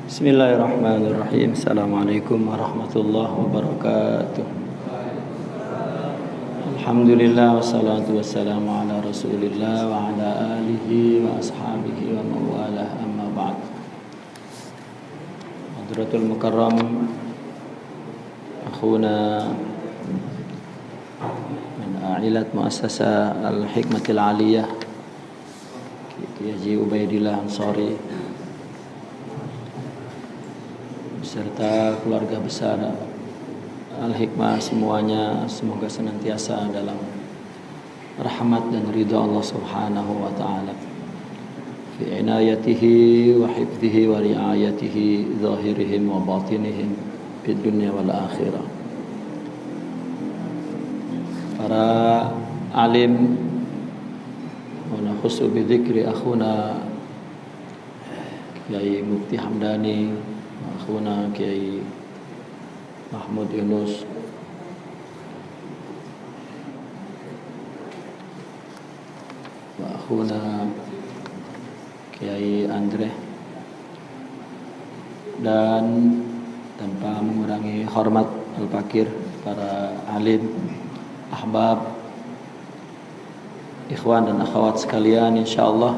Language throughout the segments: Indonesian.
Bismillahirrahmanirrahim. Assalamualaikum warahmatullahi wabarakatuh. Alhamdulillah wassalatu wassalamu ala Rasulillah wa ala alihi wa ashabihi wa mawalah, amma ba'd. Hadratul Mukarram akhuna min a'ilat muassasa Al-Hikmatil Aliyah Kiai Haji Ubaidillah Ansari serta keluarga besar Al-Hikmah semuanya, semoga senantiasa dalam rahmat dan ridha Allah Subhanahu wa taala. Fi inayatihi wa hifdhihi wa riayatihi zahirihim wa batinihim fid dunya wal akhirah. Para alim wa nakhusu bi dzikri akhuna Kiai Mufti Hamdani, akhuna Kiai Mahmud Yunus, wa akhuna Kiai Andre, dan tanpa mengurangi hormat al-fakir para alim, ahbab, ikhwan dan akhwat sekalian, insyaallah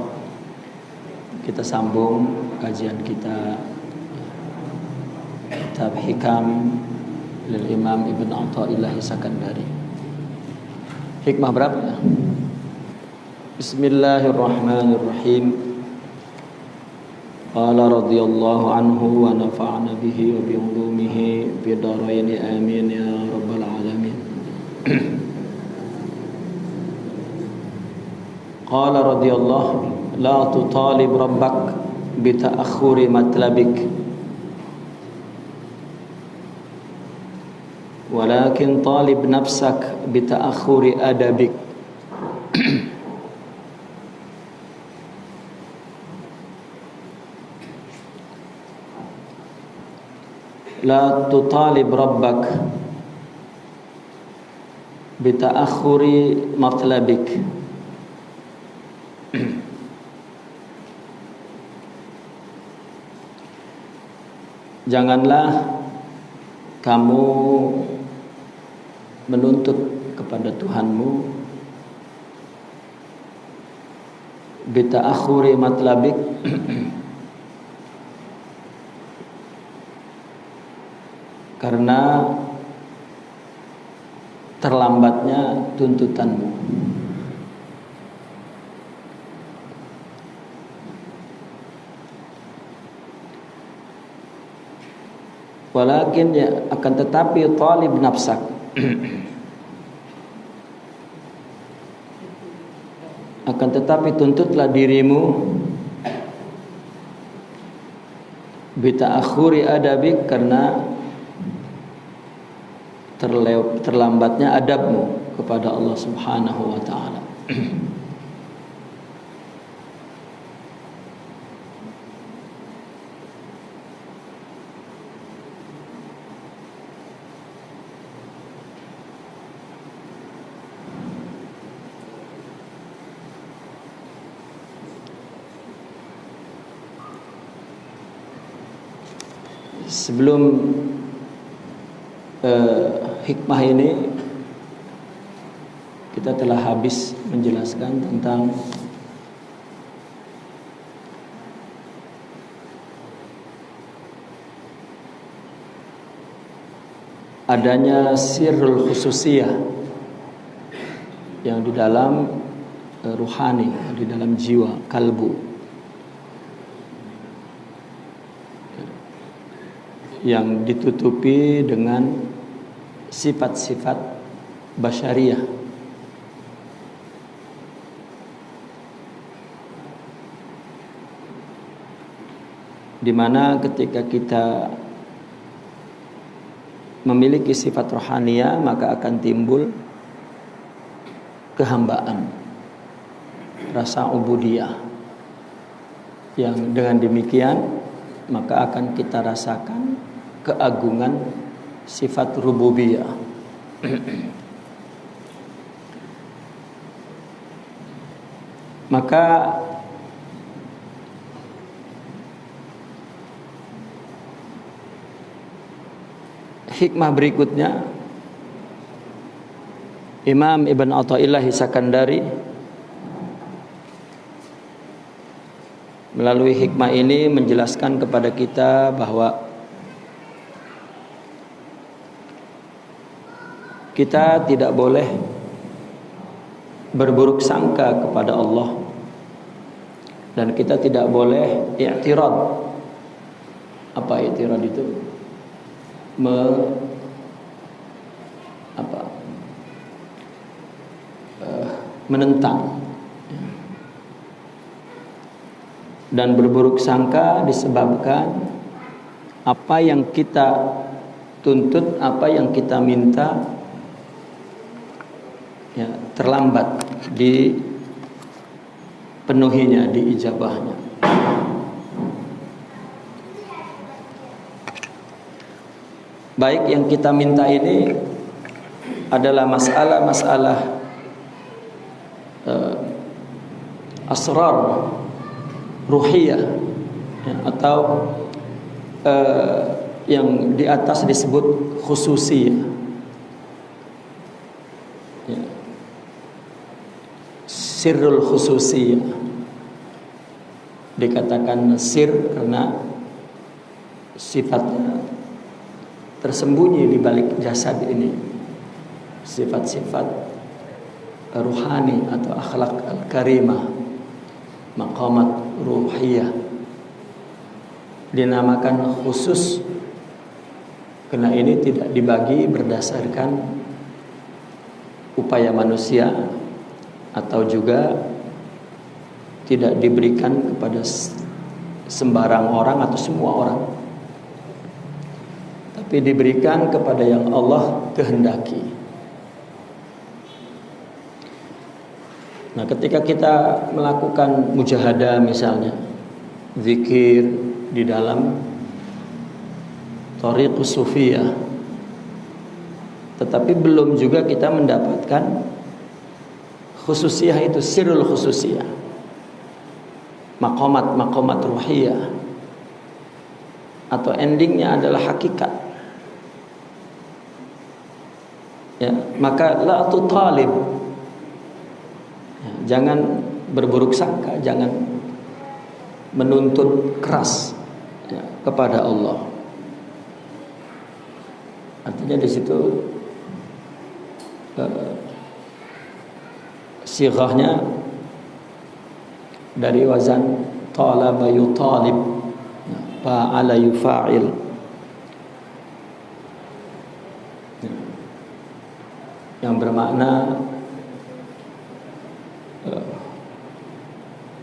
kita sambung kajian kita Kitab Hikam lil Imam Ibn Athaillah Sakandari. Hikmah berapa? Bismillahirrahmanirrahim. Qala radhiyallahu anhu wa nafa'ana bihi wa bi ulumihi fi dharain amin ya rabbal alamin. Qala radhiyallahu la tutalib rabbak bi ta'akhuri matlabik walakin talib nafsak bita'akhuri adabik. La tutalib rabbak bita'akhuri matlabik. Janganlah kamu menuntut kepada Tuhanmu bita'akhuri matlabik, karena terlambatnya tuntutanmu. Walakin ya, akan tetapi talib nafsak, akan tetapi tuntutlah dirimu bita'akhuri adabik, karena terlambatnya adabmu kepada Allah Subhanahu wa taala. Sebelum hikmah ini kita telah habis menjelaskan tentang adanya sirrul khususiyah yang di dalam ruhani, di dalam jiwa, kalbu, yang ditutupi dengan sifat-sifat basyariyah. Di mana ketika kita memiliki sifat rohania, maka akan timbul kehambaan, rasa ubudiyah, yang dengan demikian maka akan kita rasakan keagungan sifat rububiyah. Maka hikmah berikutnya, Imam Ibn Athaillah Sakandari melalui hikmah ini menjelaskan kepada kita bahwa kita tidak boleh berburuk sangka kepada Allah, dan kita tidak boleh i'tirad. Apa i'tirad itu? Menentang. Dan berburuk sangka disebabkan apa yang kita tuntut, apa yang kita minta ya, terlambat dipenuhinya, diijabahnya. Baik yang kita minta ini adalah masalah-masalah asrar ruhiyah ya, atau yang di atas disebut khususiyah ya. Sirrul khususiyah dikatakan sir karena sifatnya tersembunyi di balik jasad ini, sifat-sifat ruhani atau akhlak al-karimah, maqamat ruhiyah, dinamakan khusus karena ini tidak dibagi berdasarkan upaya manusia atau juga tidak diberikan kepada sembarang orang atau semua orang, tapi diberikan kepada yang Allah kehendaki. Nah, ketika kita melakukan mujahadah misalnya, zikir di dalam thariqus sufiyah, tetapi belum juga kita mendapatkan khususiyah itu, sirrul khususiyah, maqamat ruhiyah, atau endingnya adalah hakikat ya, maka la tutalib ya, jangan berburuk sangka, jangan menuntut keras ya, kepada Allah. Artinya di situ sighahnya dari wazan talaba yutalib, fa'ala yufa'il, yang bermakna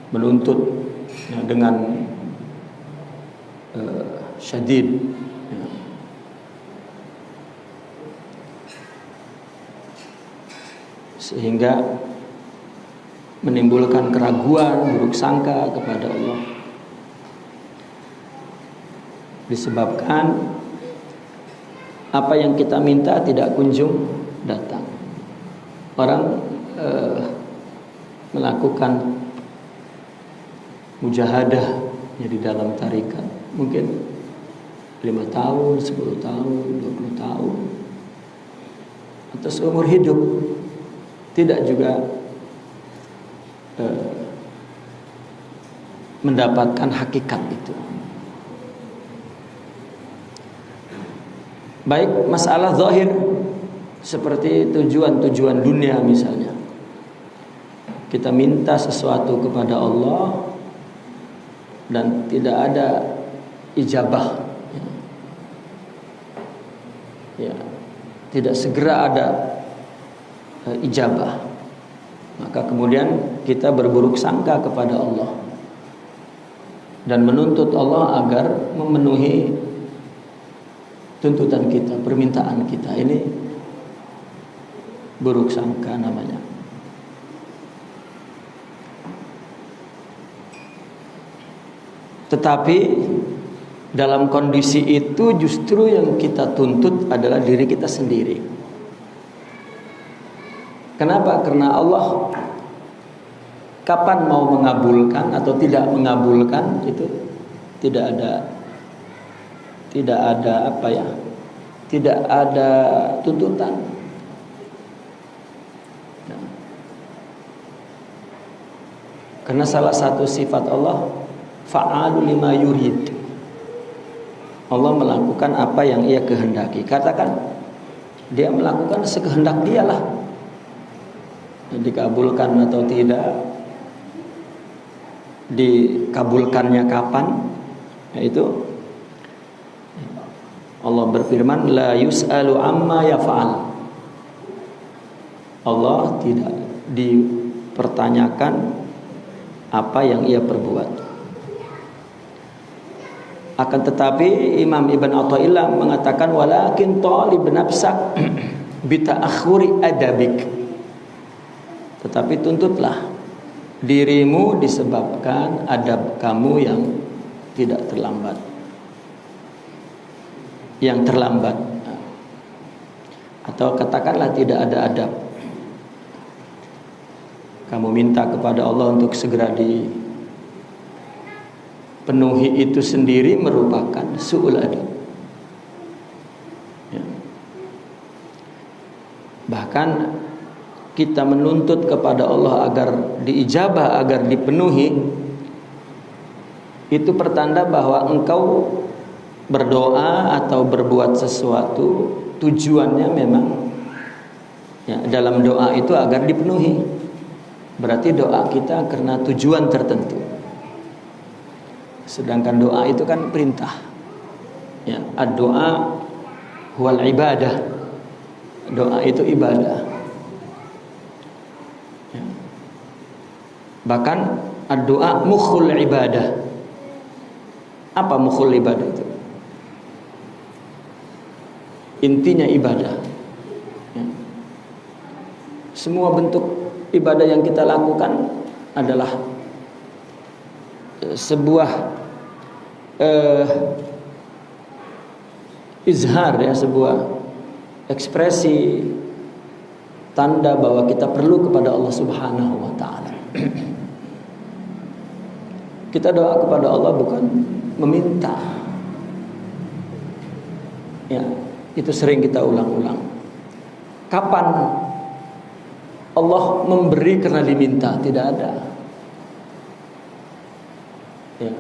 menuntut ya, dengan syadid ya. Sehingga menimbulkan keraguan, buruk sangka kepada Allah, disebabkan apa yang kita minta tidak kunjung datang. Orang melakukan mujahadah ya, di dalam tarikat mungkin 5 tahun, 10 tahun, 20 tahun atau seumur hidup, tidak juga mendapatkan hakikat itu. Baik masalah zahir seperti tujuan-tujuan dunia misalnya, kita minta sesuatu kepada Allah dan tidak ada ijabah ya, tidak segera ada ijabah, maka kemudian kita berburuk sangka kepada Allah dan menuntut Allah agar memenuhi tuntutan kita, permintaan kita. Ini buruk sangka namanya. Tetapi dalam kondisi itu justru yang kita tuntut adalah diri kita sendiri. Kenapa? Karena Allah kapan mau mengabulkan atau tidak mengabulkan itu tidak ada apa ya, tidak ada tuntutan. Karena salah satu sifat Allah fa'alu lima yurid. Allah melakukan apa yang ia kehendaki. Katakan dia melakukan sekehendak dialah. Dikabulkan atau tidak, dikabulkannya kapan, yaitu Allah berfirman la yus'alu amma yaf'al. Allah tidak dipertanyakan apa yang ia perbuat. Akan tetapi Imam Ibn Athaillah mengatakan walakin talib nafsak bita'akhuri adabik. Tetapi tuntutlah dirimu disebabkan adab kamu yang tidak terlambat. Yang terlambat. Atau katakanlah tidak ada adab. Kamu minta kepada Allah untuk segera dipenuhi, itu sendiri merupakan su'ul adab. Ya. Bahkan kita menuntut kepada Allah agar diijabah, agar dipenuhi, itu pertanda bahwa engkau berdoa atau berbuat sesuatu tujuannya memang ya, dalam doa itu agar dipenuhi. Berarti doa kita karena tujuan tertentu. Sedangkan doa itu kan perintah. Ya, ad-doa huwal ibadah. Doa itu ibadah. Ya. Bahkan ad-doa mukhul ibadah. Apa mukhul ibadah itu? Intinya ibadah. Ya. Semua bentuk ibadah yang kita lakukan adalah sebuah izhar, ya, sebuah ekspresi tanda bahwa kita perlu kepada Allah Subhanahu wa taala. Kita doa kepada Allah bukan meminta. Ya, itu sering kita ulang-ulang. Kapan Allah memberi karena diminta? Tidak ada. Ya.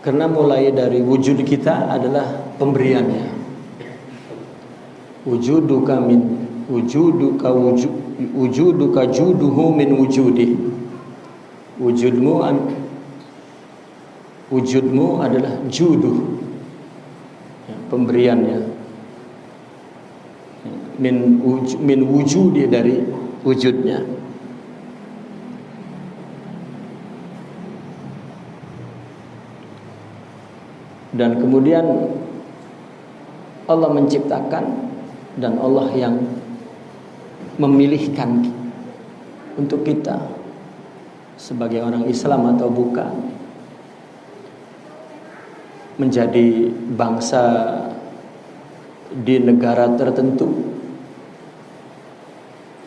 Karena mulai dari wujud kita adalah pemberiannya. Wujuduka juduhu min wujudi. Wujudmu adalah juduh, ya, pemberiannya. Min wujudi, dari wujudnya. Dan kemudian Allah menciptakan dan Allah yang memilihkan untuk kita sebagai orang Islam atau bukan menjadi bangsa di negara tertentu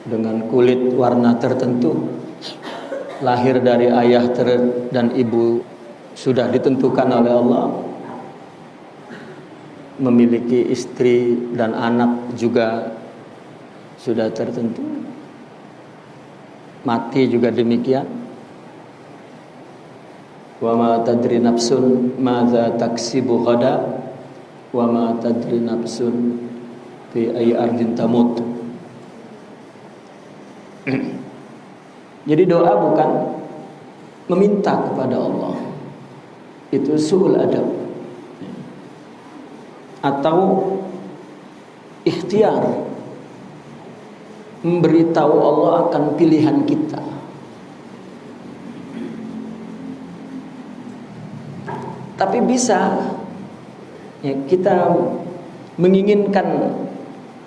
dengan kulit warna tertentu, lahir dari ayah dan ibu sudah ditentukan oleh Allah, memiliki istri dan anak juga sudah tertentu, mati juga demikian. Wa ma tadri nafsun madza taksibu ghada wa ma tadri nafsun fi ayyi ardin tamut. Jadi doa bukan meminta kepada Allah, itu su'ul adab, atau ikhtiar, memberitahu Allah akan pilihan kita. Tapi bisa ya, kita menginginkan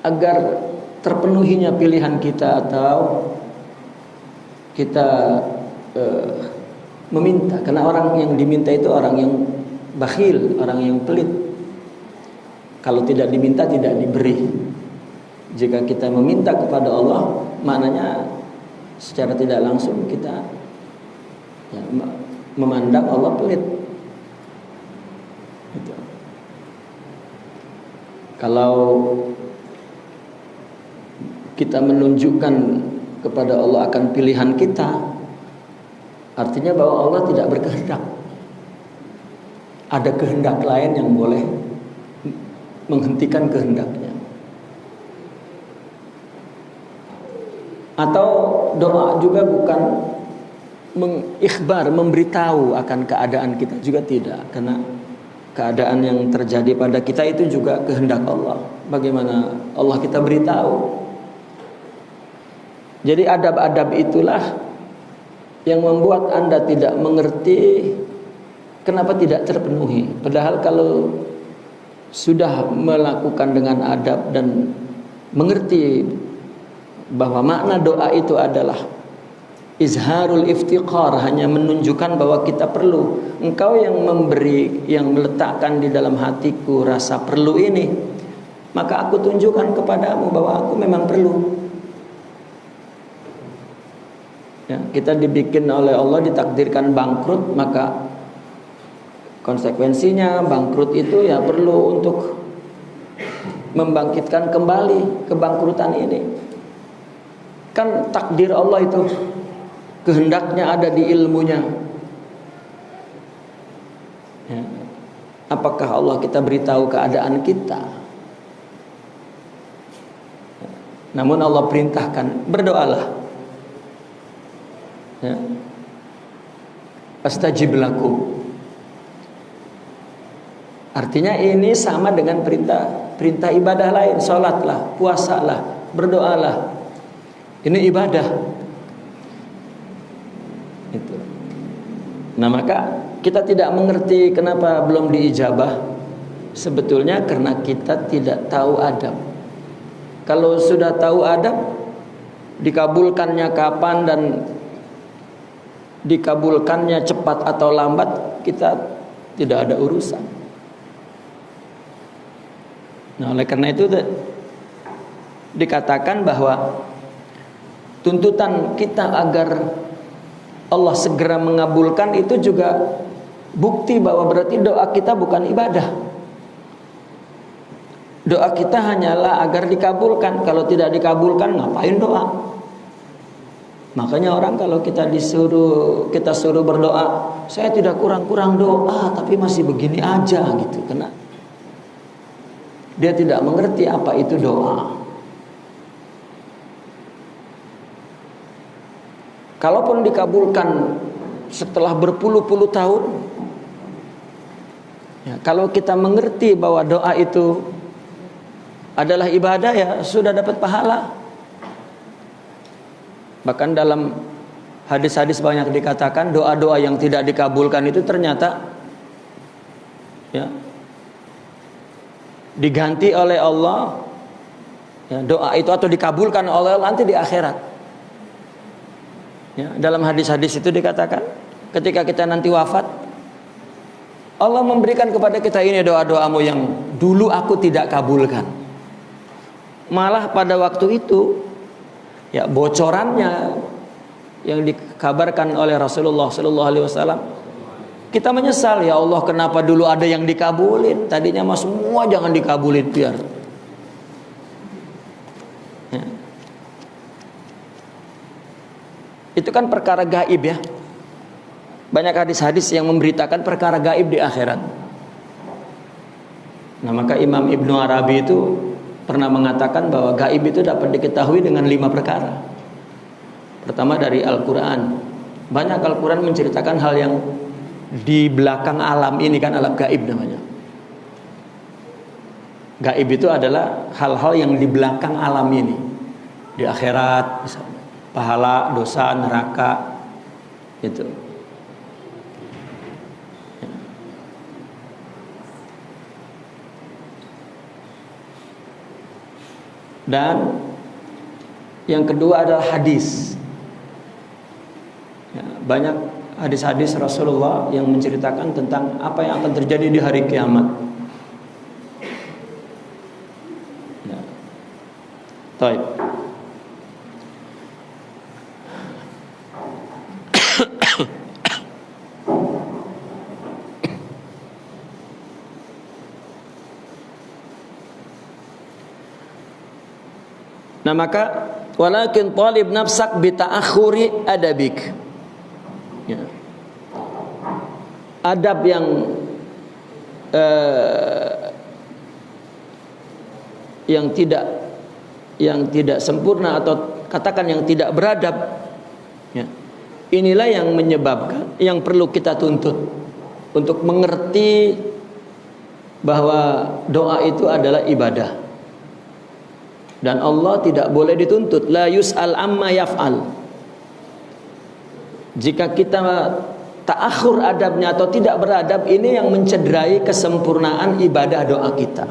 agar terpenuhinya pilihan kita, atau kita meminta, karena orang yang diminta itu orang yang bakhil, orang yang pelit. Kalau tidak diminta tidak diberi. Jika kita meminta kepada Allah, maknanya secara tidak langsung kita ya, memandang Allah pelit. Gitu. Kalau kita menunjukkan kepada Allah akan pilihan kita, artinya bahwa Allah tidak berkehendak. Ada kehendak lain yang boleh menghentikan kehendaknya. Atau doa juga bukan mengikhbar, memberitahu akan keadaan kita, juga tidak, karena keadaan yang terjadi pada kita itu juga kehendak Allah. Bagaimana Allah kita beritahu? Jadi adab-adab itulah yang membuat Anda tidak mengerti kenapa tidak terpenuhi. Padahal kalau sudah melakukan dengan adab dan mengerti bahwa makna doa itu adalah izharul iftiqar, hanya menunjukkan bahwa kita perlu. Engkau yang memberi, yang meletakkan di dalam hatiku rasa perlu ini, maka aku tunjukkan kepadamu bahwa aku memang perlu. Ya, kita dibikin oleh Allah, ditakdirkan bangkrut, maka konsekuensinya bangkrut itu ya perlu untuk membangkitkan kembali kebangkrutan ini. Kan takdir Allah itu, kehendaknya ada di ilmunya. Ya. Apakah Allah kita beritahu keadaan kita? Ya. Namun Allah perintahkan, berdoalah. Ya. Astajib lakum. Artinya ini sama dengan perintah ibadah lain. Sholatlah, puasalah, berdoalah. Ini ibadah. Itu. Nah, maka kita tidak mengerti kenapa belum diijabah. Sebetulnya karena kita tidak tahu adab. Kalau sudah tahu adab, dikabulkannya kapan dan dikabulkannya cepat atau lambat, kita tidak ada urusan. Nah, oleh karena itu dikatakan bahwa tuntutan kita agar Allah segera mengabulkan itu juga bukti bahwa berarti doa kita bukan ibadah. Doa kita hanyalah agar dikabulkan. Kalau tidak dikabulkan, ngapain doa? Makanya orang kalau kita suruh berdoa, saya tidak kurang-kurang doa, tapi masih begini aja gitu. Karena dia tidak mengerti apa itu doa. Kalaupun dikabulkan setelah berpuluh-puluh tahun, ya, kalau kita mengerti bahwa doa itu adalah ibadah, ya sudah dapat pahala. Bahkan dalam hadis-hadis banyak dikatakan doa-doa yang tidak dikabulkan itu ternyata ya diganti oleh Allah, ya, doa itu atau dikabulkan oleh Allah nanti di akhirat. Ya, dalam hadis-hadis itu dikatakan ketika kita nanti wafat, Allah memberikan kepada kita, ini doa-doamu yang dulu aku tidak kabulkan. Malah pada waktu itu, ya, bocorannya yang dikabarkan oleh Rasulullah SAW, kita menyesal, ya Allah kenapa dulu ada yang dikabulin, tadinya mah semua jangan dikabulin biar. Ya. Itu kan perkara gaib ya. Banyak hadis-hadis yang memberitakan perkara gaib di akhirat. Nah, maka Imam Ibnu Arabi itu pernah mengatakan bahwa gaib itu dapat diketahui dengan 5 perkara. Pertama dari Al-Quran. Banyak Al-Quran menceritakan hal yang di belakang alam ini, kan alam gaib namanya. Gaib itu adalah hal-hal yang di belakang alam ini. Di akhirat misalnya, pahala, dosa, neraka, itu. Dan yang kedua adalah hadis. Ya, banyak hadis-hadis Rasulullah yang menceritakan tentang apa yang akan terjadi di hari kiamat. Ya. Baik. Nah maka walakin talib nafsak bi ta'akhuri adabik. Ya. Adab yang tidak sempurna, atau katakan yang tidak beradab, ya. Inilah yang menyebabkan, yang perlu kita tuntut untuk mengerti bahwa doa itu adalah ibadah, dan Allah tidak boleh dituntut. La yus'al amma yaf'al. Jika kita ta'akhur adabnya atau tidak beradab, ini yang mencederai kesempurnaan ibadah doa kita.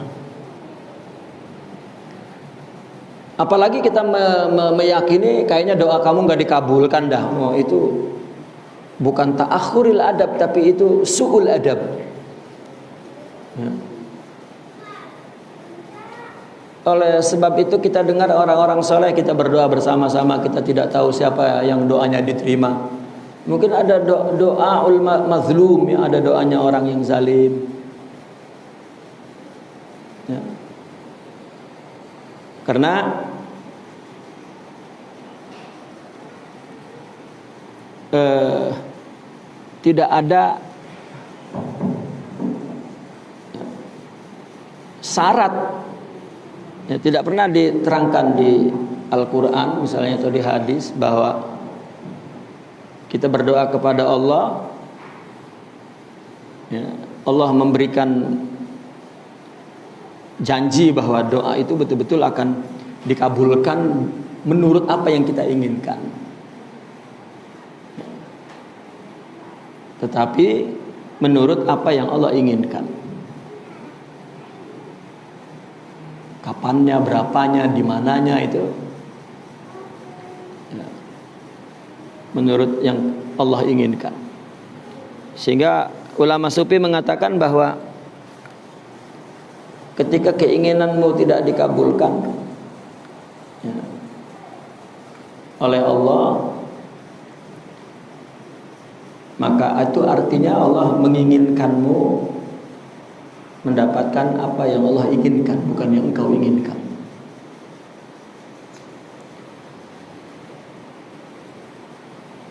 Apalagi kita meyakini kayaknya doa kamu nggak dikabulkan dah. Oh, itu bukan ta'akhuril adab, tapi itu su'ul adab. Ya. Oleh sebab itu kita dengar orang-orang soleh, kita berdoa bersama-sama, kita tidak tahu siapa yang doanya diterima. Mungkin ada doa mazlum, ya, ada doanya orang yang zalim. Ya. Karena tidak ada syarat, ya, tidak pernah diterangkan di Al-Quran misalnya atau di hadis bahwa kita berdoa kepada Allah, ya, Allah memberikan janji bahwa doa itu betul-betul akan dikabulkan menurut apa yang kita inginkan. Tetapi menurut apa yang Allah inginkan. Kapannya, berapanya, di mananya itu, ya, menurut yang Allah inginkan. Sehingga ulama sufi mengatakan bahwa ketika keinginanmu tidak dikabulkan, ya, oleh Allah, maka itu artinya Allah menginginkanmu mendapatkan apa yang Allah inginkan, bukan yang engkau inginkan.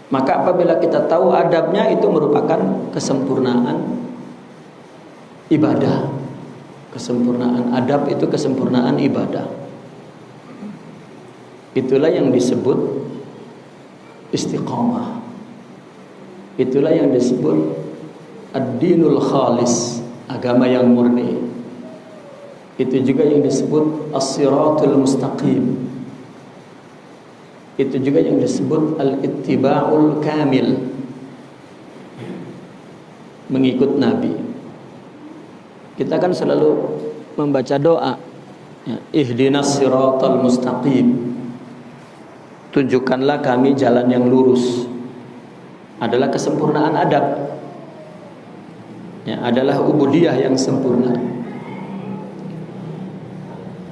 Maka apabila kita tahu adabnya, itu merupakan kesempurnaan ibadah. Kesempurnaan adab itu kesempurnaan ibadah. Itulah yang disebut istiqamah. Itulah yang disebut ad-dinul khalis, agama yang murni. Itu juga yang disebut as-siratul mustaqim. Itu juga yang disebut al-ittiba'ul kamil, mengikut Nabi. Kita kan selalu membaca doa, ya, ihdinas siratal mustaqim, tunjukkanlah kami jalan yang lurus. Adalah kesempurnaan adab, ya, adalah ubudiyah yang sempurna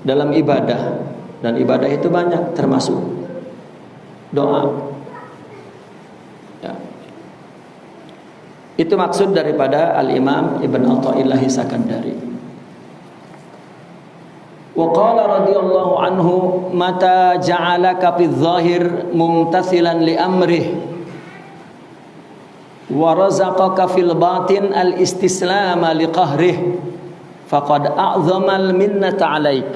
dalam ibadah. Dan ibadah itu banyak, termasuk doa, ya. Itu maksud daripada Al-Imam Ibn Athaillah Sakandari. Wa qala radhiyallahu anhu, mata ja'alaka fi dhahir mumtathilan li amrih wa razaqaka fil batin al-istislam li qahrih faqad a'zama al-minnata 'alaik.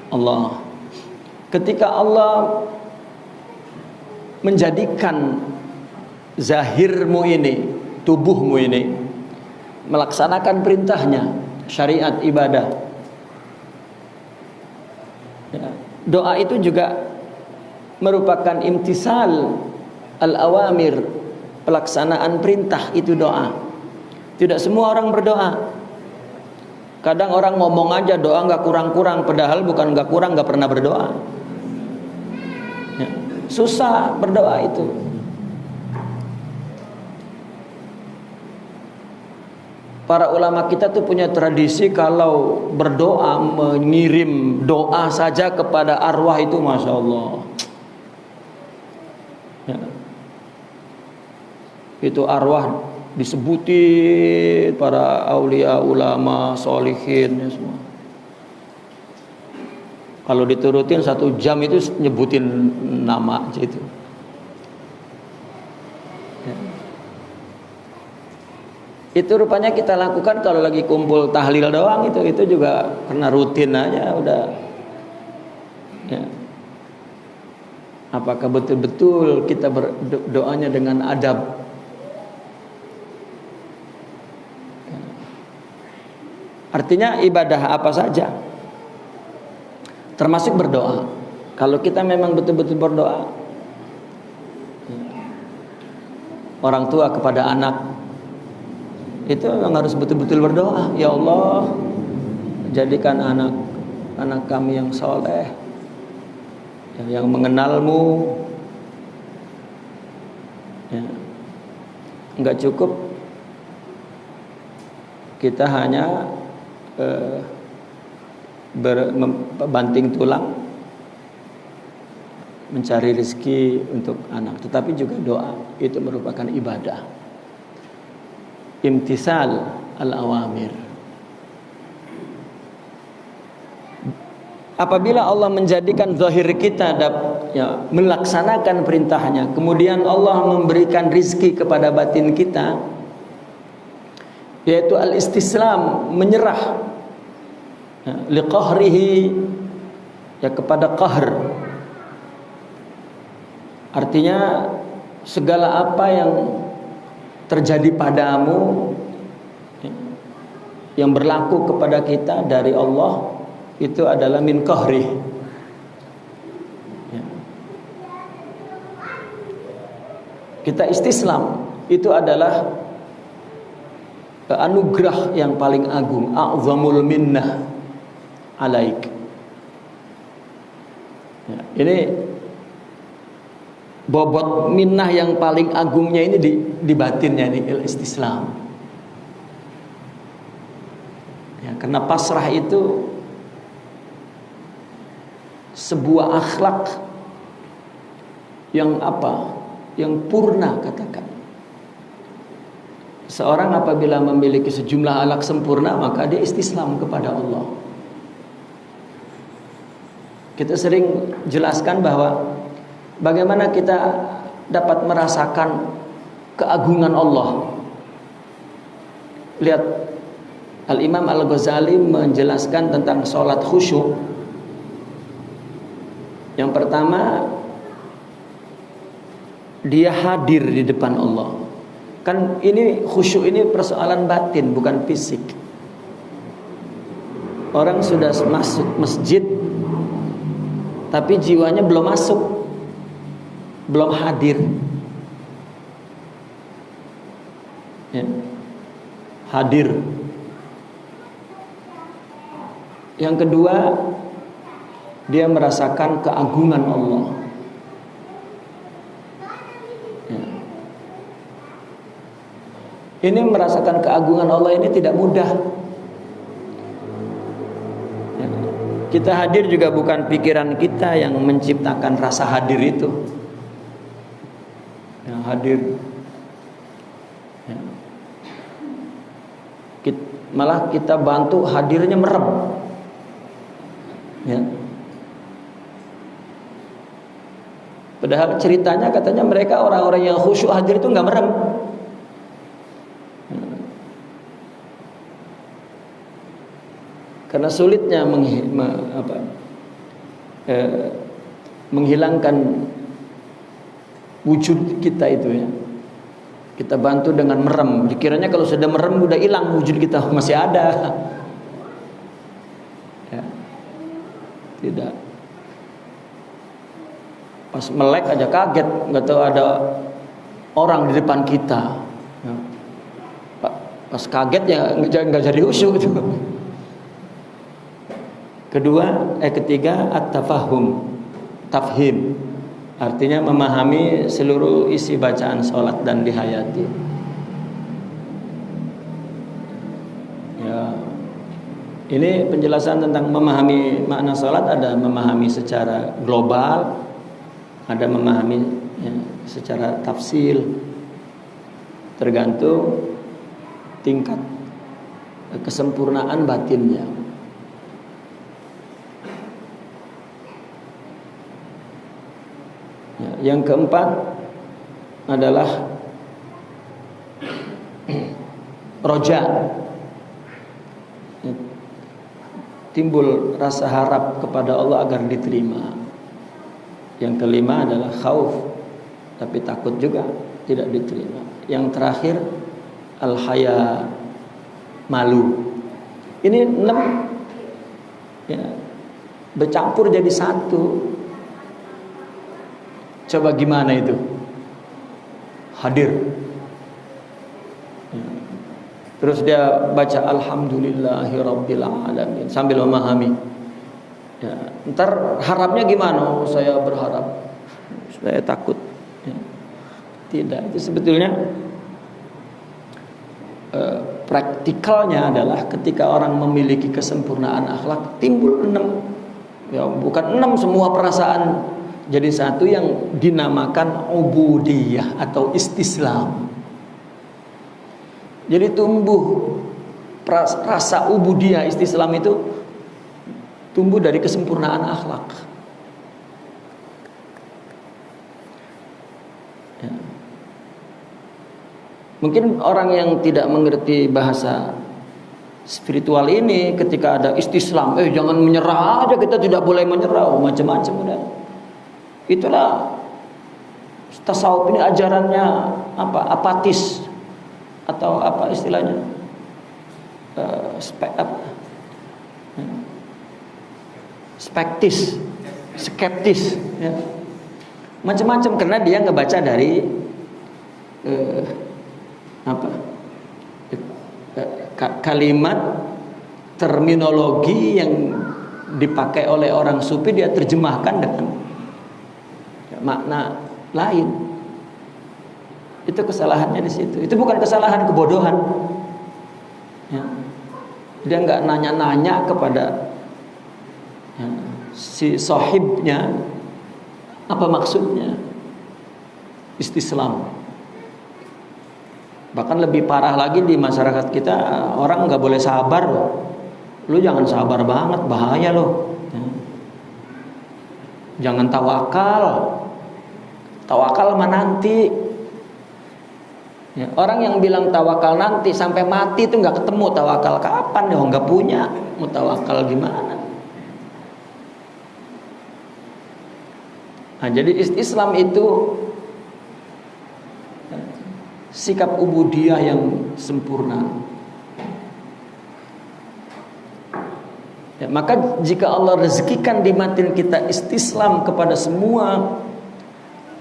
Allah, ketika Allah menjadikan zahirmu ini, tubuhmu ini melaksanakan perintahnya, syariat ibadah, ya, doa itu juga merupakan imtisal al-awamir, pelaksanaan perintah, itu doa. Tidak semua orang berdoa. Kadang orang ngomong aja doa nggak kurang-kurang, padahal bukan nggak kurang, nggak pernah berdoa. Ya, susah berdoa itu. Para ulama kita tuh punya tradisi kalau berdoa mengirim doa saja kepada arwah itu, masya Allah. Ya. Itu arwah disebutin para aulia, ulama, sholihin, ya semua. Kalau diturutin 1 jam itu nyebutin nama aja itu. Ya. Itu rupanya kita lakukan kalau lagi kumpul tahlil doang, itu juga karena rutin aja udah. Ya. Apakah betul-betul kita berdoanya dengan adab? Ya. Artinya ibadah apa saja, termasuk berdoa. Kalau kita memang betul-betul berdoa, orang tua kepada anak, itu memang harus betul-betul berdoa. Ya Allah, jadikan anak kami yang soleh, yang mengenalmu. Ya. Enggak cukup kita hanya banting tulang mencari rezeki untuk anak, tetapi juga doa itu merupakan ibadah. Imtisal al-awamir. Apabila Allah menjadikan zahir kita melaksanakan perintahnya, kemudian Allah memberikan rizki kepada batin kita, yaitu al-istislam, menyerah liqahrihi, kepada qahr. Artinya segala apa yang terjadi padamu, yang berlaku kepada kita dari Allah, itu adalah min qahri. Kita istislam, itu adalah anugerah yang paling agung, a'zamul minnah alaik. Ini bobot minnah yang paling agungnya ini di batinnya, ini istislam. Karena pasrah itu sebuah akhlak yang yang purna, katakan. Seorang apabila memiliki sejumlah akhlak sempurna, maka dia istislam kepada Allah. Kita sering jelaskan bahwa bagaimana kita dapat merasakan keagungan Allah. Lihat, Al-Imam Al-Ghazali menjelaskan tentang sholat khusyuk. Yang pertama, dia hadir di depan Allah. Kan ini khusyuk ini persoalan batin, bukan fisik. Orang sudah masuk masjid, tapi jiwanya belum masuk, belum hadir. Hadir. Yang kedua, dia merasakan keagungan Allah. Ini merasakan keagungan Allah ini tidak mudah. Kita hadir juga bukan pikiran kita yang menciptakan rasa hadir itu. Yang hadir, malah kita bantu hadirnya merem. Padahal ceritanya katanya mereka orang-orang yang khusyuk hadir itu nggak merem. Karena sulitnya menghilangkan wujud kita itu ya. Kita bantu dengan merem. Dikiranya kalau sudah merem udah hilang wujud kita, masih ada. Ya. Tidak. Pas melek aja kaget, nggak tahu ada orang di depan kita. Ya. Pas kaget ya nggak jadi khusyuk gitu. Ketiga at-tafahum, tafhim, artinya memahami seluruh isi bacaan sholat dan dihayati. Ya, ini penjelasan tentang memahami makna sholat. Ada memahami secara global, ada memahami secara tafsil, tergantung tingkat kesempurnaan batinnya. Yang keempat adalah roja, timbul rasa harap kepada Allah agar diterima. Yang kelima adalah khauf, tapi takut juga tidak diterima. Yang terakhir al-haya, malu. Ini 6 ya, bercampur jadi satu. Coba gimana itu? Hadir. Terus dia baca alhamdulillahirabbil alamin sambil memahami. Ya, ntar harapnya gimana? Oh, saya berharap, saya takut. Ya. Tidak, itu sebetulnya praktikalnya adalah ketika orang memiliki kesempurnaan akhlak timbul 6. Ya, bukan 6 semua perasaan jadi satu yang dinamakan ubudiyah atau istislam. Jadi tumbuh rasa ubudiyah istislam itu tumbuh dari kesempurnaan akhlak. Ya. Mungkin orang yang tidak mengerti bahasa spiritual ini ketika ada istislam, jangan menyerah aja, kita tidak boleh menyerah, macam-macam udah. Itulah tasawuf ini ajarannya apa? Apatis atau apa istilahnya? Skeptis, ya. Macam-macam karena dia ngebaca dari kalimat terminologi yang dipakai oleh orang sufi, dia terjemahkan dengan makna lain. Itu kesalahannya di situ. Itu bukan kesalahan, kebodohan. Ya. Dia nggak nanya-nanya kepada si sahibnya apa maksudnya istislam. Bahkan lebih parah lagi di masyarakat kita, orang nggak boleh sabar loh. Lu jangan sabar banget, bahaya loh. Ya. Jangan tawakal. Tawakal mah nanti. Ya, orang yang bilang tawakal nanti sampai mati itu nggak ketemu tawakal kapan ya, nggak punya, mau tawakal gimana? Nah, jadi Islam itu sikap ubudiyah yang sempurna. Ya, maka jika Allah rezekikan di batin kita istislam kepada semua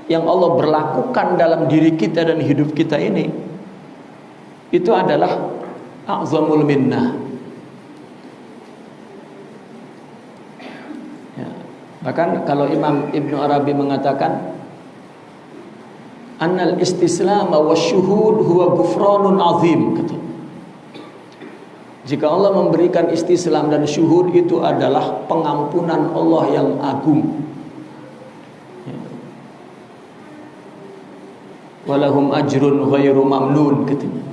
yang Allah berlakukan dalam diri kita dan hidup kita ini, itu adalah a'zamul minnah. Ya. Bahkan kalau Imam Ibnu Arabi mengatakan annal istislam wa syuhud huwa ghufranun azim, kata. Jika Allah memberikan istislam dan syuhud, itu adalah pengampunan Allah yang agung. Walahum ajrun ghairu mamnun, katanya.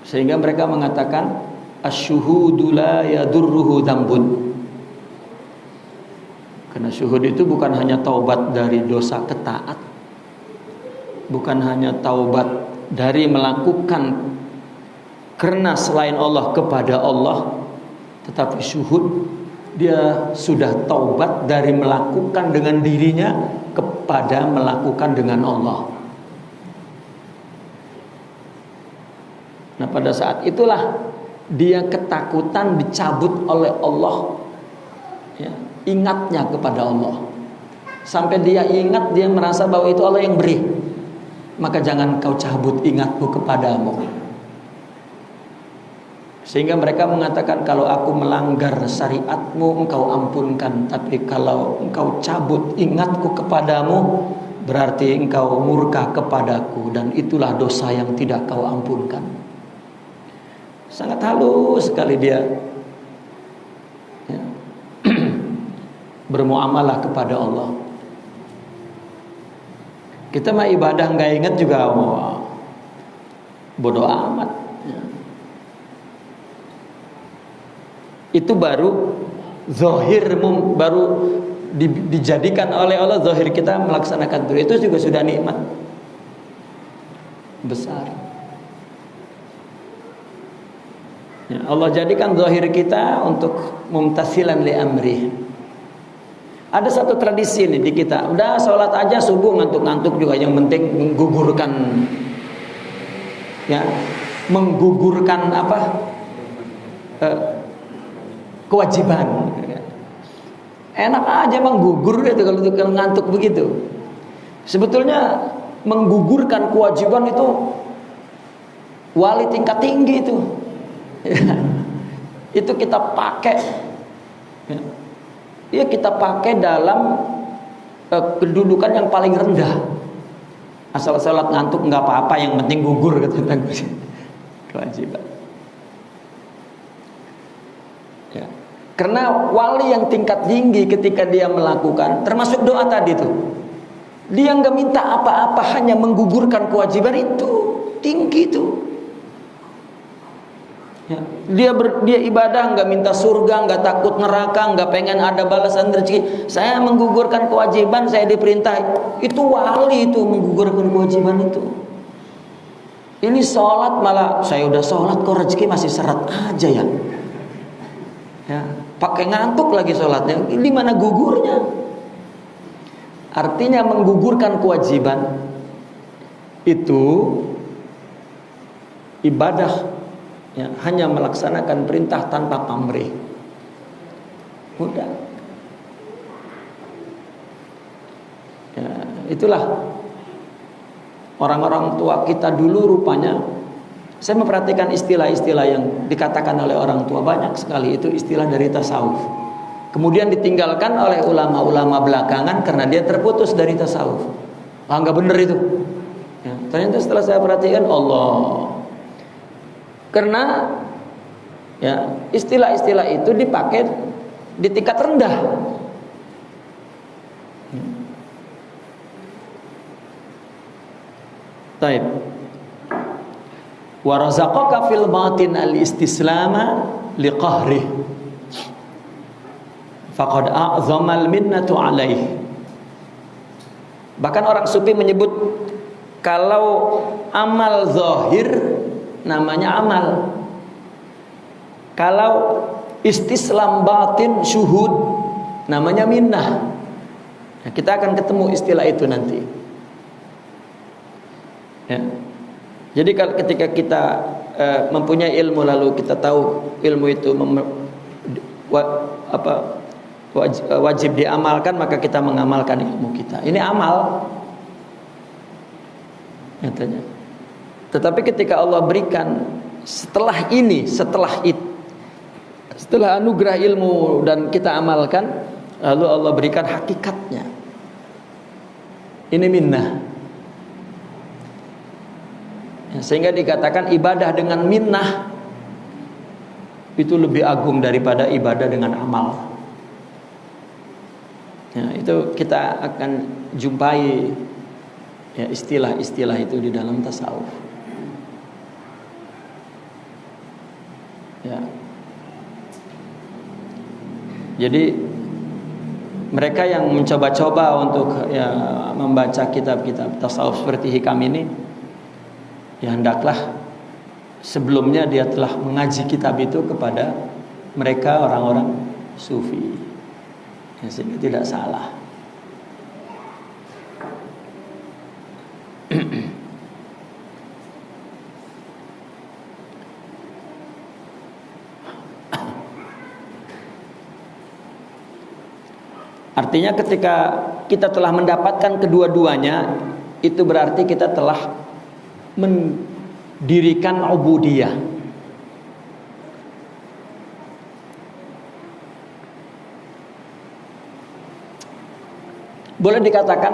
Sehingga mereka mengatakan asyuhudu la yadurruhu dzambun. Karena syuhud itu bukan hanya taubat dari dosa ketaat, bukan hanya taubat dari melakukan karena selain Allah kepada Allah, tetapi syuhud dia sudah taubat dari melakukan dengan dirinya kepada melakukan dengan Allah. Nah, pada saat itulah dia ketakutan dicabut oleh Allah, ya, ingatnya kepada Allah. Sampai dia ingat, dia merasa bahwa itu Allah yang beri. Maka jangan kau cabut ingatku kepadamu. Sehingga mereka mengatakan, kalau aku melanggar syariatmu engkau ampunkan, tapi kalau engkau cabut ingatku kepadamu berarti engkau murka kepadaku, dan itulah dosa yang tidak kau ampunkan. Sangat halus sekali dia, ya, bermuamalah kepada Allah. Kita mah ibadah nggak ingat juga, bodoh amat. Itu baru Zahir baru dijadikan oleh Allah, zahir kita melaksanakan itu juga sudah nikmat besar. Ya, Allah jadikan zahir kita untuk mumtasilan li amri. Ada satu tradisi nih di kita, udah sholat aja subuh ngantuk-ngantuk juga, yang penting menggugurkan, ya, menggugurkan apa? Kewajiban. Enak aja menggugur itu kalau ngantuk begitu. Sebetulnya menggugurkan kewajiban itu wali tingkat tinggi itu. Itu kita pakai. Ya, kita pakai dalam kedudukan yang paling rendah. Asal sholat ngantuk nggak apa-apa, yang penting gugur kata kewajiban. Ya. Karena wali yang tingkat tinggi ketika dia melakukan, termasuk doa tadi tuh, dia nggak minta apa-apa, hanya menggugurkan kewajiban itu tinggi tuh. Ya. Dia ibadah nggak minta surga, nggak takut neraka, nggak pengen ada balasan rezeki. Saya menggugurkan kewajiban, saya diperintah. Itu wali itu menggugurkan kewajiban itu. Ini sholat malah saya udah sholat kok rezeki masih seret aja ya. Ya, pakai ngantuk lagi sholatnya. Ini mana gugurnya? Artinya menggugurkan kewajiban itu ibadah. Ya, hanya melaksanakan perintah tanpa pamrih. Mudah. Ya, itulah orang-orang tua kita dulu rupanya. Saya memperhatikan istilah-istilah yang dikatakan oleh orang tua banyak sekali itu istilah dari tasawuf. Kemudian ditinggalkan oleh ulama-ulama belakangan karena dia terputus dari tasawuf. Nggak bener itu. Ya, ternyata setelah saya perhatikan Allah. Karena ya istilah-istilah itu dipakai di tingkat rendah. Taib. Wa razaqaka fil batin al-istislama liqahri. Faqad a'zamal minnatu alaih. Bahkan orang sufi menyebut kalau amal zahir namanya amal. Kalau istislam batin syuhud namanya minnah. Nah, kita akan ketemu istilah itu nanti. Ya. Jadi kalau ketika kita mempunyai ilmu lalu kita tahu ilmu itu wajib diamalkan, maka kita mengamalkan ilmu kita. Ini amal. Katanya. Tetapi ketika Allah berikan setelah ini, setelah anugerah ilmu dan kita amalkan, lalu Allah berikan hakikatnya. Ini minnah. Ya, sehingga dikatakan ibadah dengan minnah itu lebih agung daripada ibadah dengan amal. Ya, itu kita akan jumpai ya istilah-istilah itu di dalam tasawuf. Ya. Jadi mereka yang mencoba-coba untuk ya membaca kitab-kitab tasawuf seperti Hikam ini, ya hendaklah sebelumnya dia telah mengaji kitab itu kepada mereka orang-orang sufi, ya, sehingga tidak salah. Artinya ketika kita telah mendapatkan kedua-duanya, itu berarti kita telah mendirikan ubudiyah. Boleh dikatakan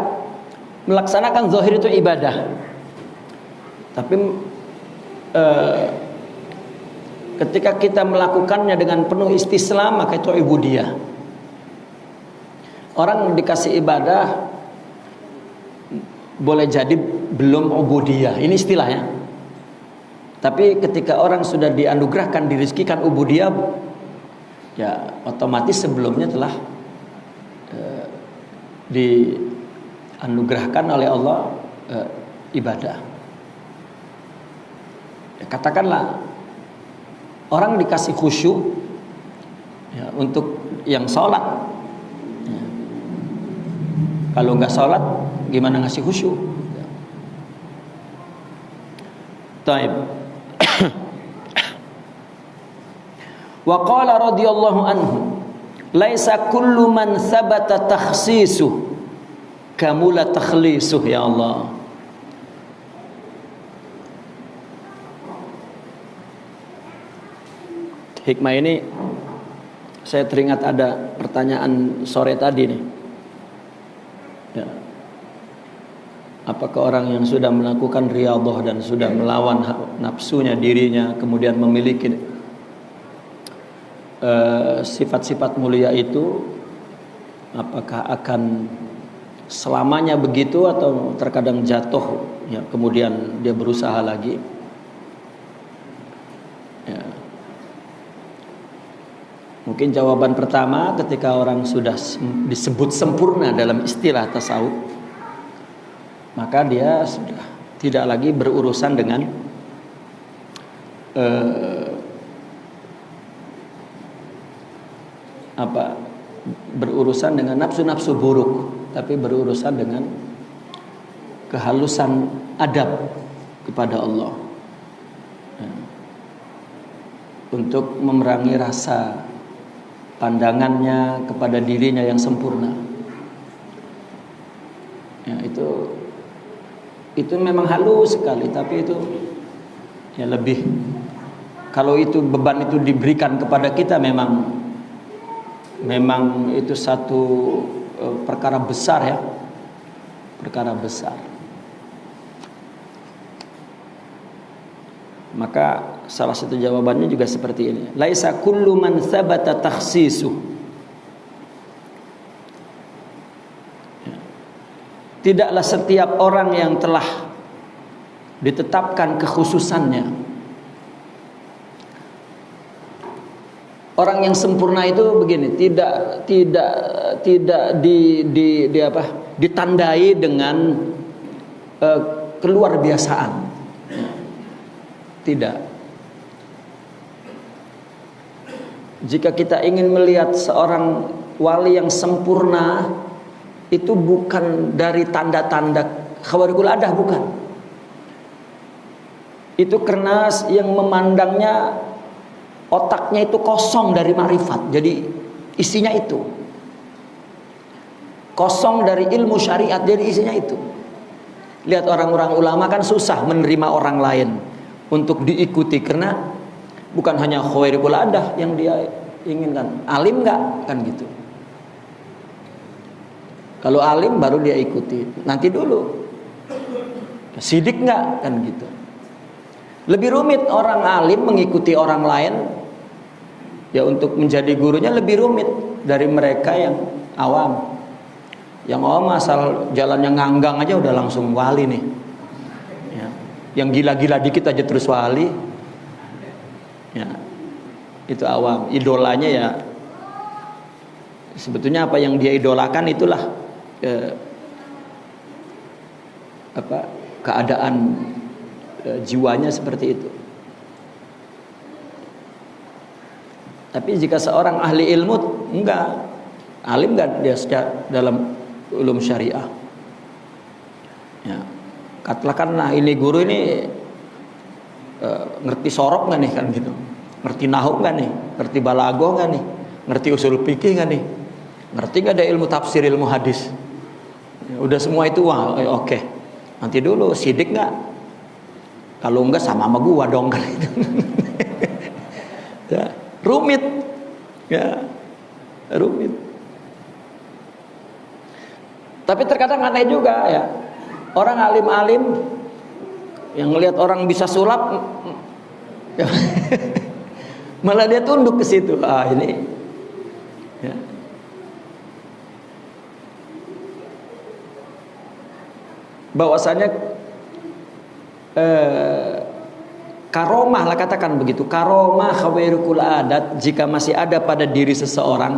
melaksanakan zahir itu ibadah. Tapi ketika kita melakukannya dengan penuh istislam, maka itu ubudiyah. Orang dikasih ibadah boleh jadi belum ubudiyah. Ini istilahnya. Tapi ketika orang sudah dianugerahkan, dirizkikan ubudiyah, ya otomatis sebelumnya telah dianugerahkan oleh Allah ibadah. Ya, katakanlah orang dikasih khusyuk ya, untuk yang sholat. Ya. Kalau nggak sholat, gimana ngasih khusyuk? Ya. Taib. Wa qala radhiyallahu anhu, laisa kullu man thabata takhsisuh kamula takhlisuh ya Allah. Hikmah ini saya teringat ada pertanyaan sore tadi nih. Ya. Apakah orang yang sudah melakukan riyadhah dan sudah melawan nafsunya dirinya, kemudian memiliki sifat-sifat mulia itu, apakah akan selamanya begitu atau terkadang jatuh ya, kemudian dia berusaha lagi ya. Mungkin jawaban pertama, ketika orang sudah disebut sempurna dalam istilah tasawuf, maka dia sudah tidak lagi berurusan dengan berurusan dengan nafsu-nafsu buruk, tapi berurusan dengan kehalusan adab kepada Allah ya. Untuk memerangi rasa pandangannya kepada dirinya yang sempurna ya, itu memang halus sekali, tapi itu ya lebih, kalau itu beban itu diberikan kepada kita, memang itu satu perkara besar ya, perkara besar. Maka salah satu jawabannya juga seperti ini, laisa kullu man thabata takhsisuh, tidaklah setiap orang yang telah ditetapkan kekhususannya. Orang yang sempurna itu begini, tidak ditandai dengan keluar biasaan. Tidak. Jika kita ingin melihat seorang wali yang sempurna, itu bukan dari tanda-tanda khawarikul adah, bukan. Itu karena yang memandangnya otaknya itu kosong dari ma'rifat, jadi isinya itu kosong dari ilmu syariat, jadi isinya itu. Lihat orang-orang ulama kan susah menerima orang lain untuk diikuti, karena bukan hanya khawarikul adah yang dia inginkan, alim nggak kan gitu. Kalau alim baru dia ikuti, nanti dulu sidik nggak kan gitu. Lebih rumit orang alim mengikuti orang lain ya, untuk menjadi gurunya lebih rumit dari mereka yang awam. Yang awam asal jalannya nganggang aja udah langsung wali nih ya. Yang gila-gila dikit aja terus wali ya, itu awam. Idolanya ya sebetulnya apa yang dia idolakan itulah keadaan jiwanya seperti itu. Tapi jika seorang ahli ilmu, enggak, alim enggak dia dalam ulum syariah ya, katakanlah ini guru ini ngerti sorok nggak nih kan gitu, ngerti nahu nggak nih, ngerti balago nggak nih, ngerti usul fikih nggak nih, ngerti nggak ada ilmu tafsir, ilmu hadis ya, udah semua itu wah oke. Nanti dulu sidik nggak, kalau enggak sama gua dong kan itu. Ya, rumit ya, rumit. Tapi terkadang aneh juga ya, orang alim-alim yang ngelihat orang bisa sulap malah dia tunduk ke situ. Ini ya. Bahwasanya Karomah lah, katakan begitu. Karomah khawairul adat, jika masih ada pada diri seseorang,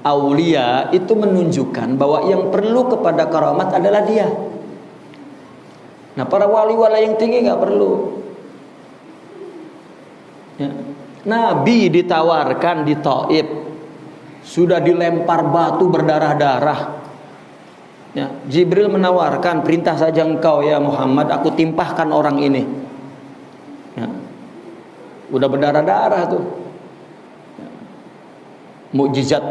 aulia, itu menunjukkan bahwa yang perlu kepada karamat adalah dia. Nah, para wali-wali yang tinggi nggak perlu. Ya. Nabi ditawarkan di Taif, sudah dilempar batu berdarah-darah. Ya, Jibril menawarkan, perintah saja engkau ya Muhammad, aku timpahkan orang ini. Ya. Udah berdarah-darah tuh. Ya. Mukjizat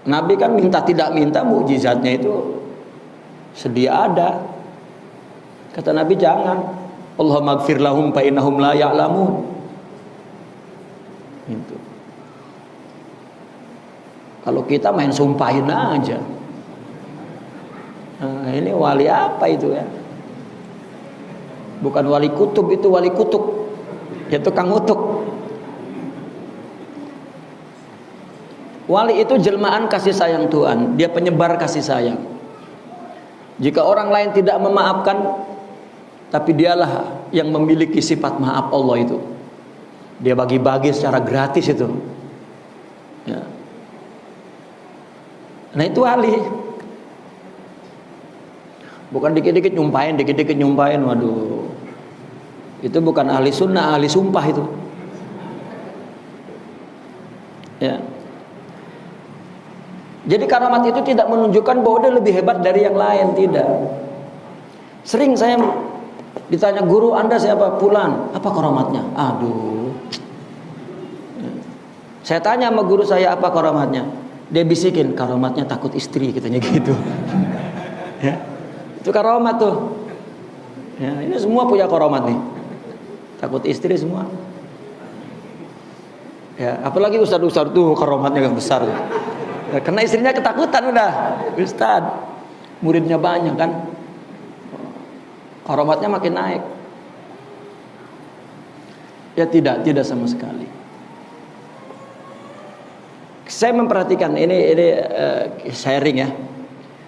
Nabi kan minta tidak minta, mukjizatnya itu sedia ada. Kata Nabi, jangan. Allahumma ighfir lahum fa innahum la ya'lamun. Itu. Kalau kita main sumpahin aja. Nah, ini wali apa itu ya? Bukan wali kutub, itu wali kutuk. Ya tukang utuk. Wali itu jelmaan kasih sayang Tuhan. Dia penyebar kasih sayang. Jika orang lain tidak memaafkan, tapi dialah yang memiliki sifat maaf Allah itu. Dia bagi-bagi secara gratis itu. Ya. Nah itu wali. Bukan dikit-dikit nyumpahin, dikit-dikit nyumpahin. Waduh, itu bukan ahli sunnah, ahli sumpah itu. Ya. Jadi karamat itu tidak menunjukkan bahwa dia lebih hebat dari yang lain, tidak. Sering saya ditanya, guru Anda siapa? Fulan. Apa karamatnya? Aduh. Saya tanya sama guru saya, apa karamatnya? Dia bisikin, karamatnya takut istri, katanya gitu. Ya. Itu karamat tuh. Ya, ini semua punya karamat nih. Takut istri semua. Ya, apalagi ustaz-ustaz tuh karamatnya yang besar. Ya, karena istrinya ketakutan udah. Ustaz, muridnya banyak kan. Karamatnya makin naik. Ya tidak sama sekali. Saya memperhatikan ini sharing ya.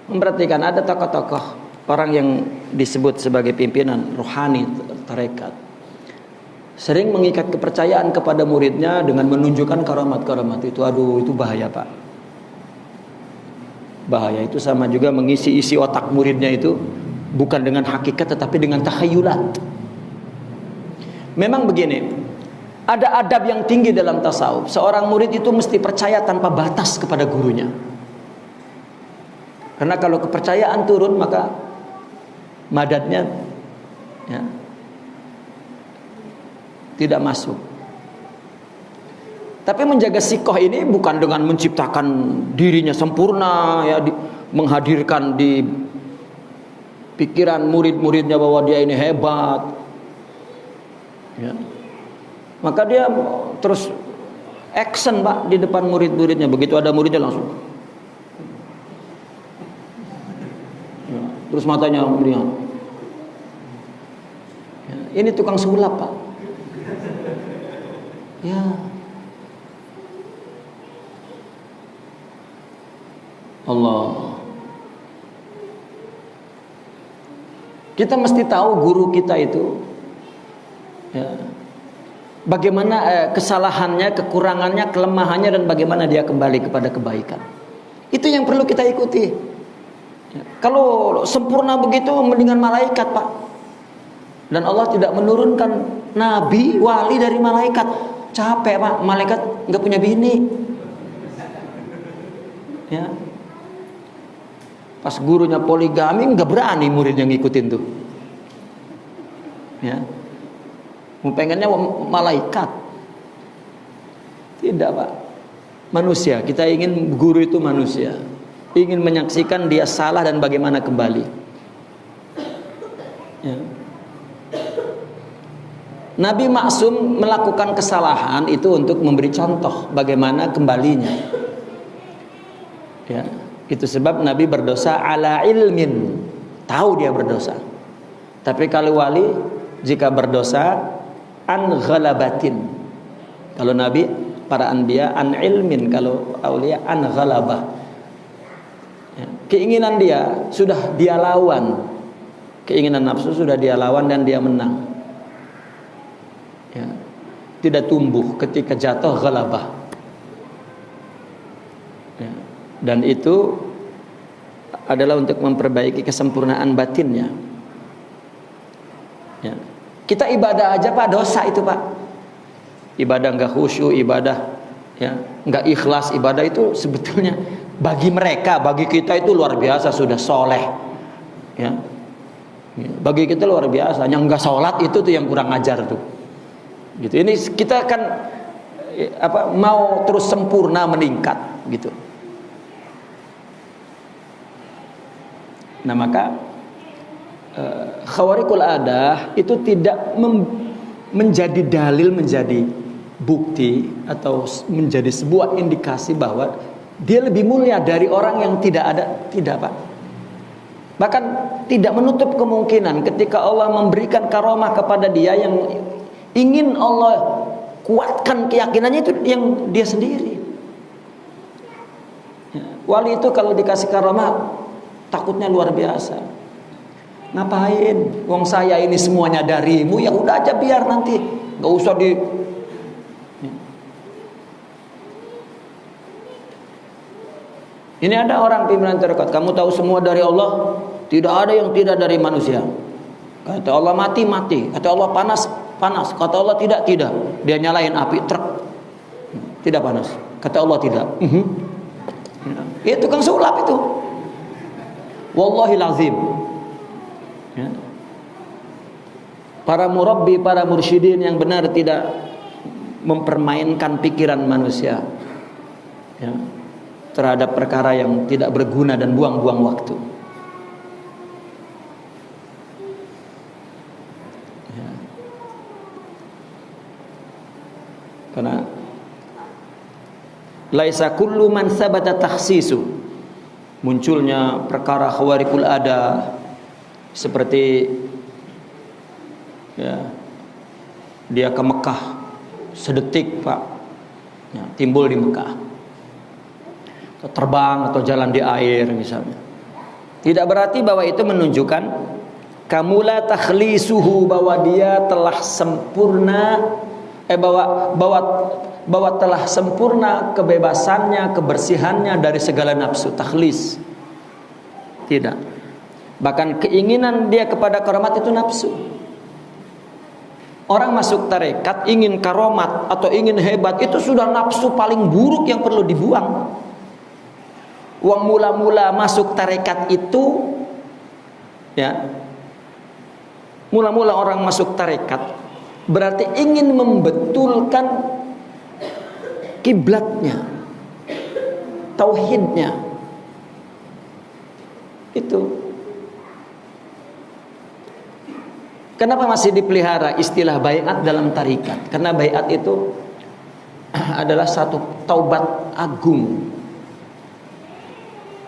Memperhatikan ada tokoh-tokoh orang yang disebut sebagai pimpinan rohani tarekat, sering mengikat kepercayaan kepada muridnya dengan menunjukkan karamat-karamat itu. Aduh, itu bahaya Pak. Bahaya. Itu sama juga mengisi isi otak muridnya itu bukan dengan hakikat tetapi dengan takhayulat. Memang begini, ada adab yang tinggi dalam tasawuf. Seorang murid itu mesti percaya tanpa batas kepada gurunya. Karena kalau kepercayaan turun, maka madadnya ya, tidak masuk. Tapi menjaga sikoh ini bukan dengan menciptakan dirinya sempurna, ya, menghadirkan di pikiran murid-muridnya bahwa dia ini hebat. Ya. Maka dia terus action Pak di depan murid-muridnya. Begitu ada muridnya langsung. Ya. Terus matanya melihat. Ya. Ini tukang sulap Pak. Ya. Allah. Kita mesti tahu guru kita itu ya, bagaimana kesalahannya, kekurangannya, kelemahannya, dan bagaimana dia kembali kepada kebaikan. Itu yang perlu kita ikuti ya. Kalau sempurna begitu mendingan malaikat Pak. Dan Allah tidak menurunkan nabi, wali dari malaikat. Capek Pak, malaikat nggak punya bini ya. Pas gurunya poligami nggak berani muridnya ngikutin tuh ya. Mau pengennya malaikat. Tidak Pak. Manusia. Kita ingin guru itu manusia. Ingin menyaksikan dia salah dan bagaimana kembali ya. Nabi maksum melakukan kesalahan itu untuk memberi contoh bagaimana kembalinya ya. Itu sebab Nabi berdosa ala ilmin, tahu dia berdosa. Tapi kalau wali jika berdosa an ghalabatin. Kalau Nabi, para anbiya an ilmin, kalau aulia an ghalabah ya. Keinginan dia sudah dia lawan, keinginan nafsu sudah dia lawan dan dia menang ya, tidak tumbuh ketika jatuh ghalabah. Ya, dan itu adalah untuk memperbaiki kesempurnaan batinnya. Ya. Kita ibadah aja Pak dosa itu Pak. Ibadah nggak khusyuk, ibadah ya nggak ikhlas, ibadah itu sebetulnya bagi mereka, bagi kita itu luar biasa sudah soleh. Ya. Bagi kita luar biasa, yang nggak sholat itu tuh yang kurang ajar tuh. Gitu. Ini kita kan mau terus sempurna meningkat gitu. Nah maka khawariqul adah itu tidak menjadi dalil, menjadi bukti atau menjadi sebuah indikasi bahwa dia lebih mulia dari orang yang tidak ada, tidak Pak. Bahkan tidak menutup kemungkinan ketika Allah memberikan karomah kepada dia yang ingin Allah kuatkan keyakinannya itu yang dia sendiri. Ya, wali itu kalau dikasih karomah takutnya luar biasa. Ngapain? Wong saya ini semuanya darimu, ya udah aja biar nanti, nggak usah di. Ini ada orang pimpinan tarekat, kamu tahu semua dari Allah, tidak ada yang tidak dari manusia. Kata Allah mati, mati. Kata Allah panas, panas. Kata Allah tidak, tidak. Dia nyalain api truk, tidak panas. Kata Allah tidak. Itu tukang sulap itu. Wallahil azim. Ya. Para murabbi, para mursyidin yang benar tidak mempermainkan pikiran manusia. Ya. Terhadap perkara yang tidak berguna dan buang-buang waktu. Ya. Karena laisa kullu man sabata takhsisu, munculnya perkara khawariqul ada seperti ya, dia ke Mekah sedetik Pak, ya, timbul di Mekah. Terbang atau jalan di air misalnya. Tidak berarti bahwa itu menunjukkan kamula takhlisuhu, bahwa dia telah sempurna bahwa telah sempurna kebebasannya, kebersihannya dari segala nafsu, takhlis. Tidak. Bahkan keinginan dia kepada karomat itu nafsu. Orang masuk tarekat ingin karomat atau ingin hebat itu sudah nafsu paling buruk yang perlu dibuang. Uang mula-mula masuk tarekat itu ya, mula-mula orang masuk tarekat berarti ingin membetulkan kiblatnya, tauhidnya. Itu kenapa masih dipelihara istilah baiat dalam tarekat? Karena baiat itu adalah satu taubat agung.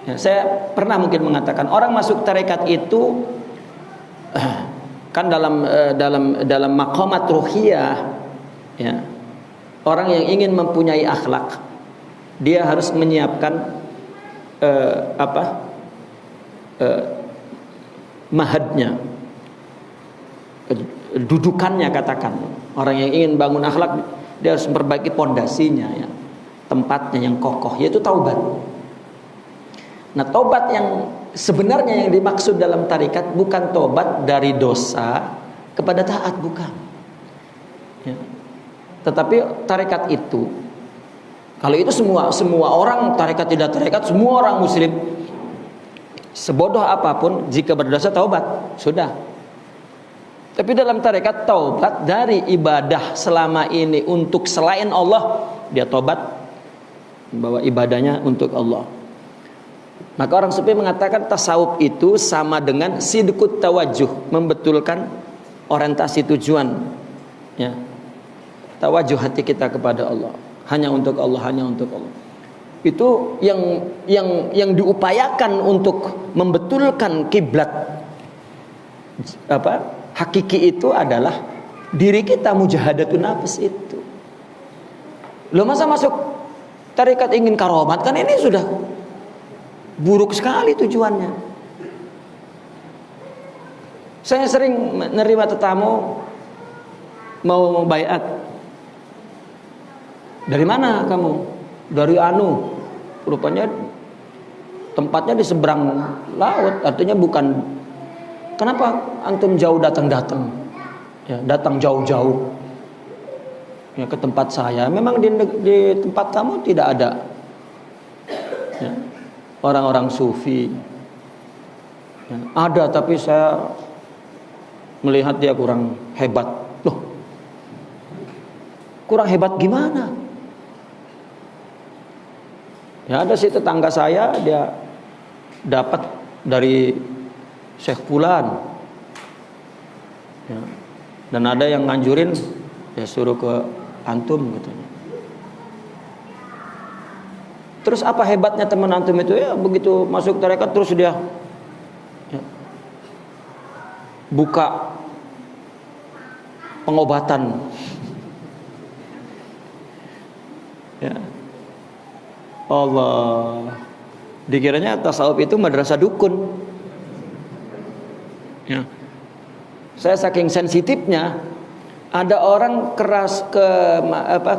Ya, saya pernah mungkin mengatakan orang masuk tarekat itu kan dalam maqamat ruhiyah, ya, orang yang ingin mempunyai akhlak dia harus menyiapkan mahadnya, dudukannya, katakan orang yang ingin bangun akhlak dia harus memperbaiki pondasinya, ya, tempatnya yang kokoh, yaitu taubat. Nah, tobat yang sebenarnya yang dimaksud dalam tarikat bukan tobat dari dosa kepada taat, bukan. Ya. Tetapi tarikat itu, kalau itu semua orang tarikat tidak tarikat, semua orang muslim sebodoh apapun jika berdosa taubat sudah. Tapi dalam tarikat taubat dari ibadah selama ini untuk selain Allah, dia taubat bahwa ibadahnya untuk Allah. Maka orang sufi mengatakan tasawuf itu sama dengan sidqut tawajuh, membetulkan orientasi tujuan, ya, tawajuh hati kita kepada Allah, hanya untuk Allah, hanya untuk Allah. Itu yang diupayakan untuk membetulkan kiblat hakiki itu adalah diri kita, mujahadatun nafs itu. Loh, masa masuk tarekat ingin karomat, kan ini sudah buruk sekali tujuannya. Saya sering menerima tetamu mau baiat. Dari mana kamu? Dari anu. Rupanya tempatnya di seberang laut, artinya bukan. Kenapa antum jauh datang-datang? Ya, datang jauh-jauh ya ke tempat saya. Memang di tempat kamu tidak ada ya, orang-orang sufi. Ya, ada, tapi saya melihat dia kurang hebat. Loh, kurang hebat gimana? Ya, ada sih tetangga saya, dia dapat dari Syekh Fulan ya. Dan ada yang nganjurin, ya suruh ke antum katanya. Terus apa hebatnya teman antum itu? Ya begitu masuk tarekat terus dia ya, buka pengobatan ya. Allah, dikiranya tasawuf itu madrasah dukun ya. Saya saking sensitifnya, ada orang keras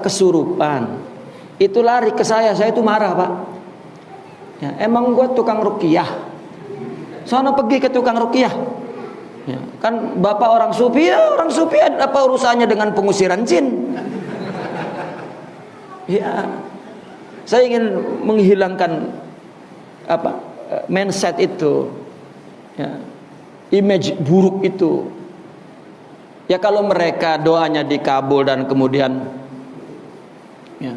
kesurupan, itu lari ke saya itu marah pak. Ya, emang gue tukang ruqyah, sono pergi ke tukang ruqyah. Ya, kan bapak orang sufi, ya orang sufi apa urusannya dengan pengusiran jin? Ya, saya ingin menghilangkan mindset itu, ya, image buruk itu. Ya kalau mereka doanya dikabul dan kemudian ya.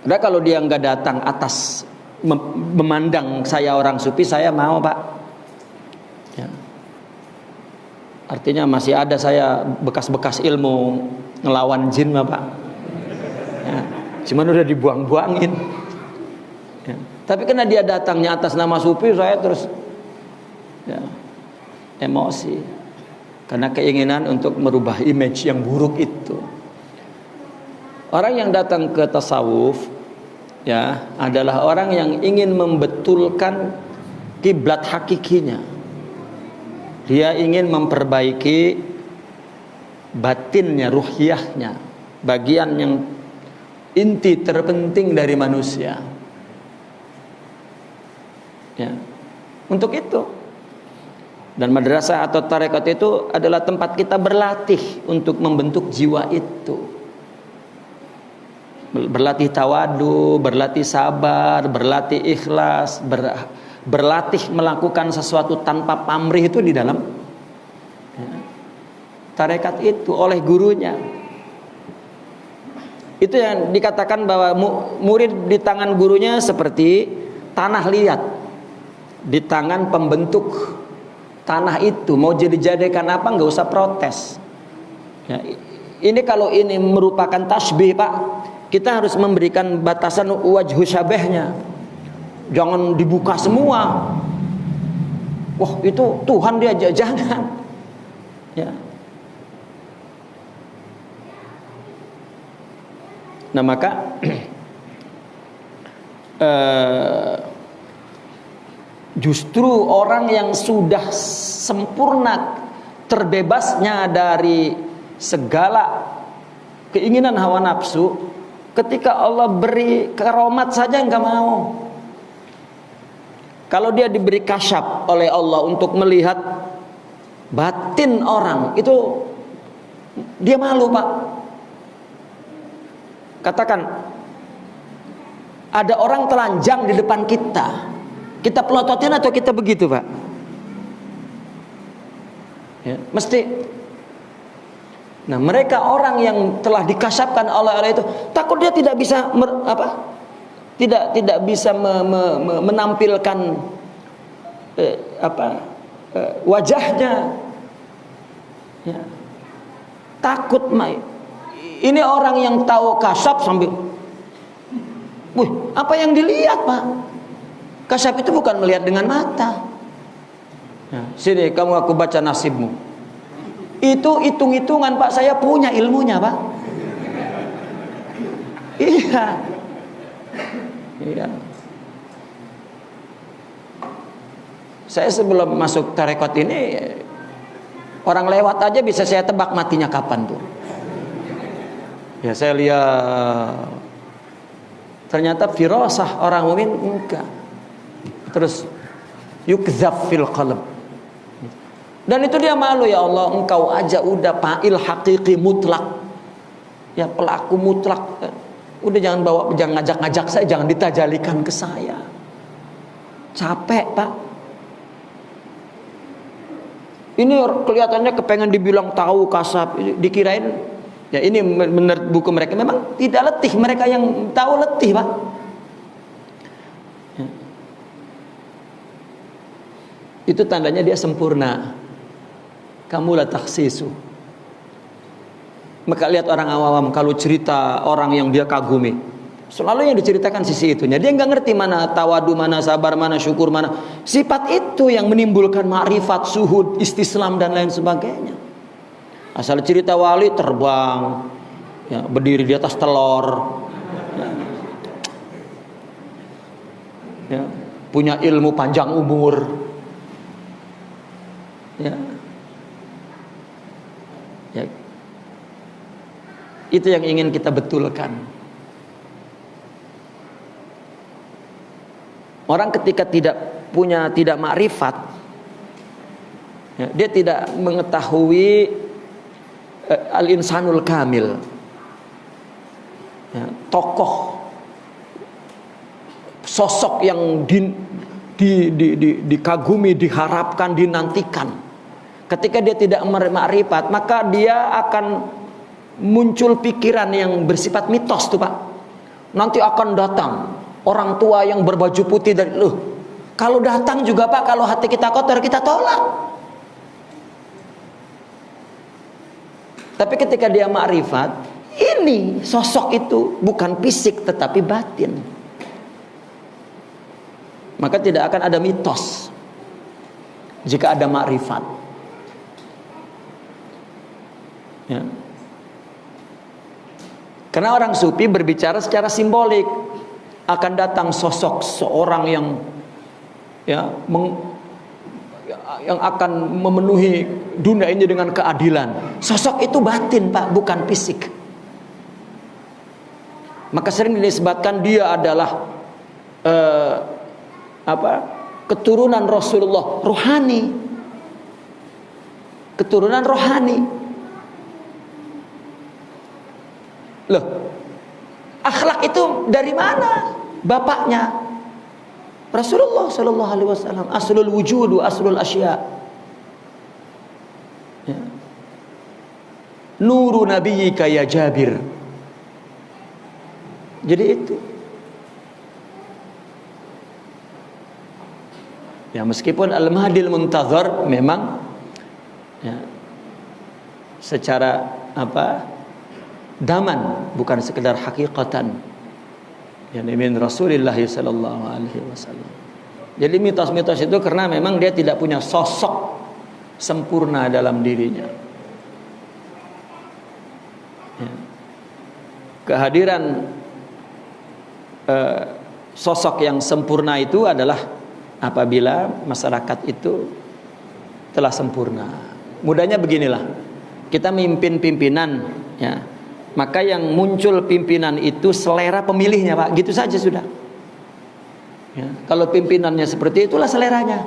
Nah kalau dia nggak datang atas memandang saya orang sufi, saya mau pak ya. Artinya masih ada saya bekas-bekas ilmu ngelawan jin pak ya. Cuman udah dibuang-buangin ya. Tapi karena dia datangnya atas nama sufi, saya terus ya, emosi karena keinginan untuk merubah image yang buruk itu. Orang yang datang ke tasawuf ya adalah orang yang ingin membetulkan kiblat hakikinya. Dia ingin memperbaiki batinnya, ruhiyahnya, bagian yang inti terpenting dari manusia ya. Untuk itu, dan madrasah atau tarekat itu adalah tempat kita berlatih untuk membentuk jiwa itu. Berlatih tawadu, berlatih sabar, berlatih ikhlas, berlatih melakukan sesuatu tanpa pamrih itu di dalam ya, tarekat itu oleh gurunya. Itu yang dikatakan bahwa murid di tangan gurunya seperti tanah liat di tangan pembentuk tanah itu. Mau dijadikan apa nggak usah protes ya. Ini kalau ini merupakan tasbih pak, kita harus memberikan batasan wajhu syabehnya, jangan dibuka semua. Wah itu Tuhan dia, jangan ya. Nah maka justru orang yang sudah sempurna terbebasnya dari segala keinginan hawa nafsu, ketika Allah beri karomat saja nggak mau. Kalau dia diberi kasyaf oleh Allah untuk melihat batin orang, itu dia malu pak. Katakan ada orang telanjang di depan kita, kita pelototin atau kita begitu pak ya, mesti. Nah mereka orang yang telah dikasyafkan oleh Allah itu takut dia tidak bisa tidak bisa menampilkan wajahnya ya. Takut ini orang yang tahu kasyaf sambil apa yang dilihat pak? Kasyaf itu bukan melihat dengan mata ya, sini kamu aku baca nasibmu. Itu hitung-hitungan pak, saya punya ilmunya pak. Iya. Saya sebelum masuk tarekat ini Orang lewat aja bisa saya tebak matinya kapan tuh. Ya saya lihat, ternyata firasah orang mukmin enggak. Terus yukzaf fil qalb. Dan itu dia malu, ya Allah, engkau aja udah fa'il haqiqi mutlak. Ya pelaku mutlak. Udah jangan ngajak-ngajak saya, jangan ditajalikan ke saya. Capek, Pak. Ini kelihatannya kepengen dibilang tahu kasab, dikirain ya ini menurut buku mereka memang tidak letih, mereka yang tahu letih, Pak. Ya. Itu tandanya dia sempurna. Kamu la takhsisu. Maka lihat orang awam kalau cerita orang yang dia kagumi, selalu yang diceritakan sisi itunya. Dia nggak ngerti mana tawadu, mana sabar, mana syukur, mana sifat itu yang menimbulkan ma'rifat, suhud, istislam dan lain sebagainya. Asal cerita wali terbang, ya, berdiri di atas telur, ya, punya ilmu panjang umur, ya, ya. Itu yang ingin kita betulkan. Orang ketika tidak makrifat, ya, dia tidak mengetahui al-insanul kamil, ya, tokoh, sosok yang dikagumi, diharapkan, dinantikan. Ketika dia tidak makrifat, maka dia akan muncul pikiran yang bersifat mitos tuh, Pak. Nanti akan datang orang tua yang berbaju putih dari kalau datang juga, Pak, kalau hati kita kotor kita tolak. Tapi ketika dia makrifat, ini sosok itu bukan fisik tetapi batin. Maka tidak akan ada mitos jika ada makrifat. Ya. Karena orang sufi berbicara secara simbolik. Akan datang sosok seorang yang yang akan memenuhi dunia ini dengan keadilan. Sosok itu batin, Pak, bukan fisik. Maka sering disebutkan dia adalah keturunan Rasulullah, rohani. Keturunan rohani. Loh, akhlak itu dari mana? Bapaknya Rasulullah sallallahu alaihi wasallam, aslul wujud wa aslul asya. Ya. Nuru nabiyyika ya Jabir. Jadi itu. Ya, meskipun al-mahdil muntazar memang ya, secara daman, bukan sekedar hakikatan. Ya, min Rasulillah sallallahu alaihi wasallam. Jadi mitos-mitos itu karena memang dia tidak punya sosok sempurna dalam dirinya. Ya. Kehadiran sosok yang sempurna itu adalah apabila masyarakat itu telah sempurna. Mudahnya beginilah, kita mimpin pimpinan, ya, maka yang muncul pimpinan itu selera pemilihnya, Pak, gitu saja sudah. Ya, kalau pimpinannya seperti itulah seleranya.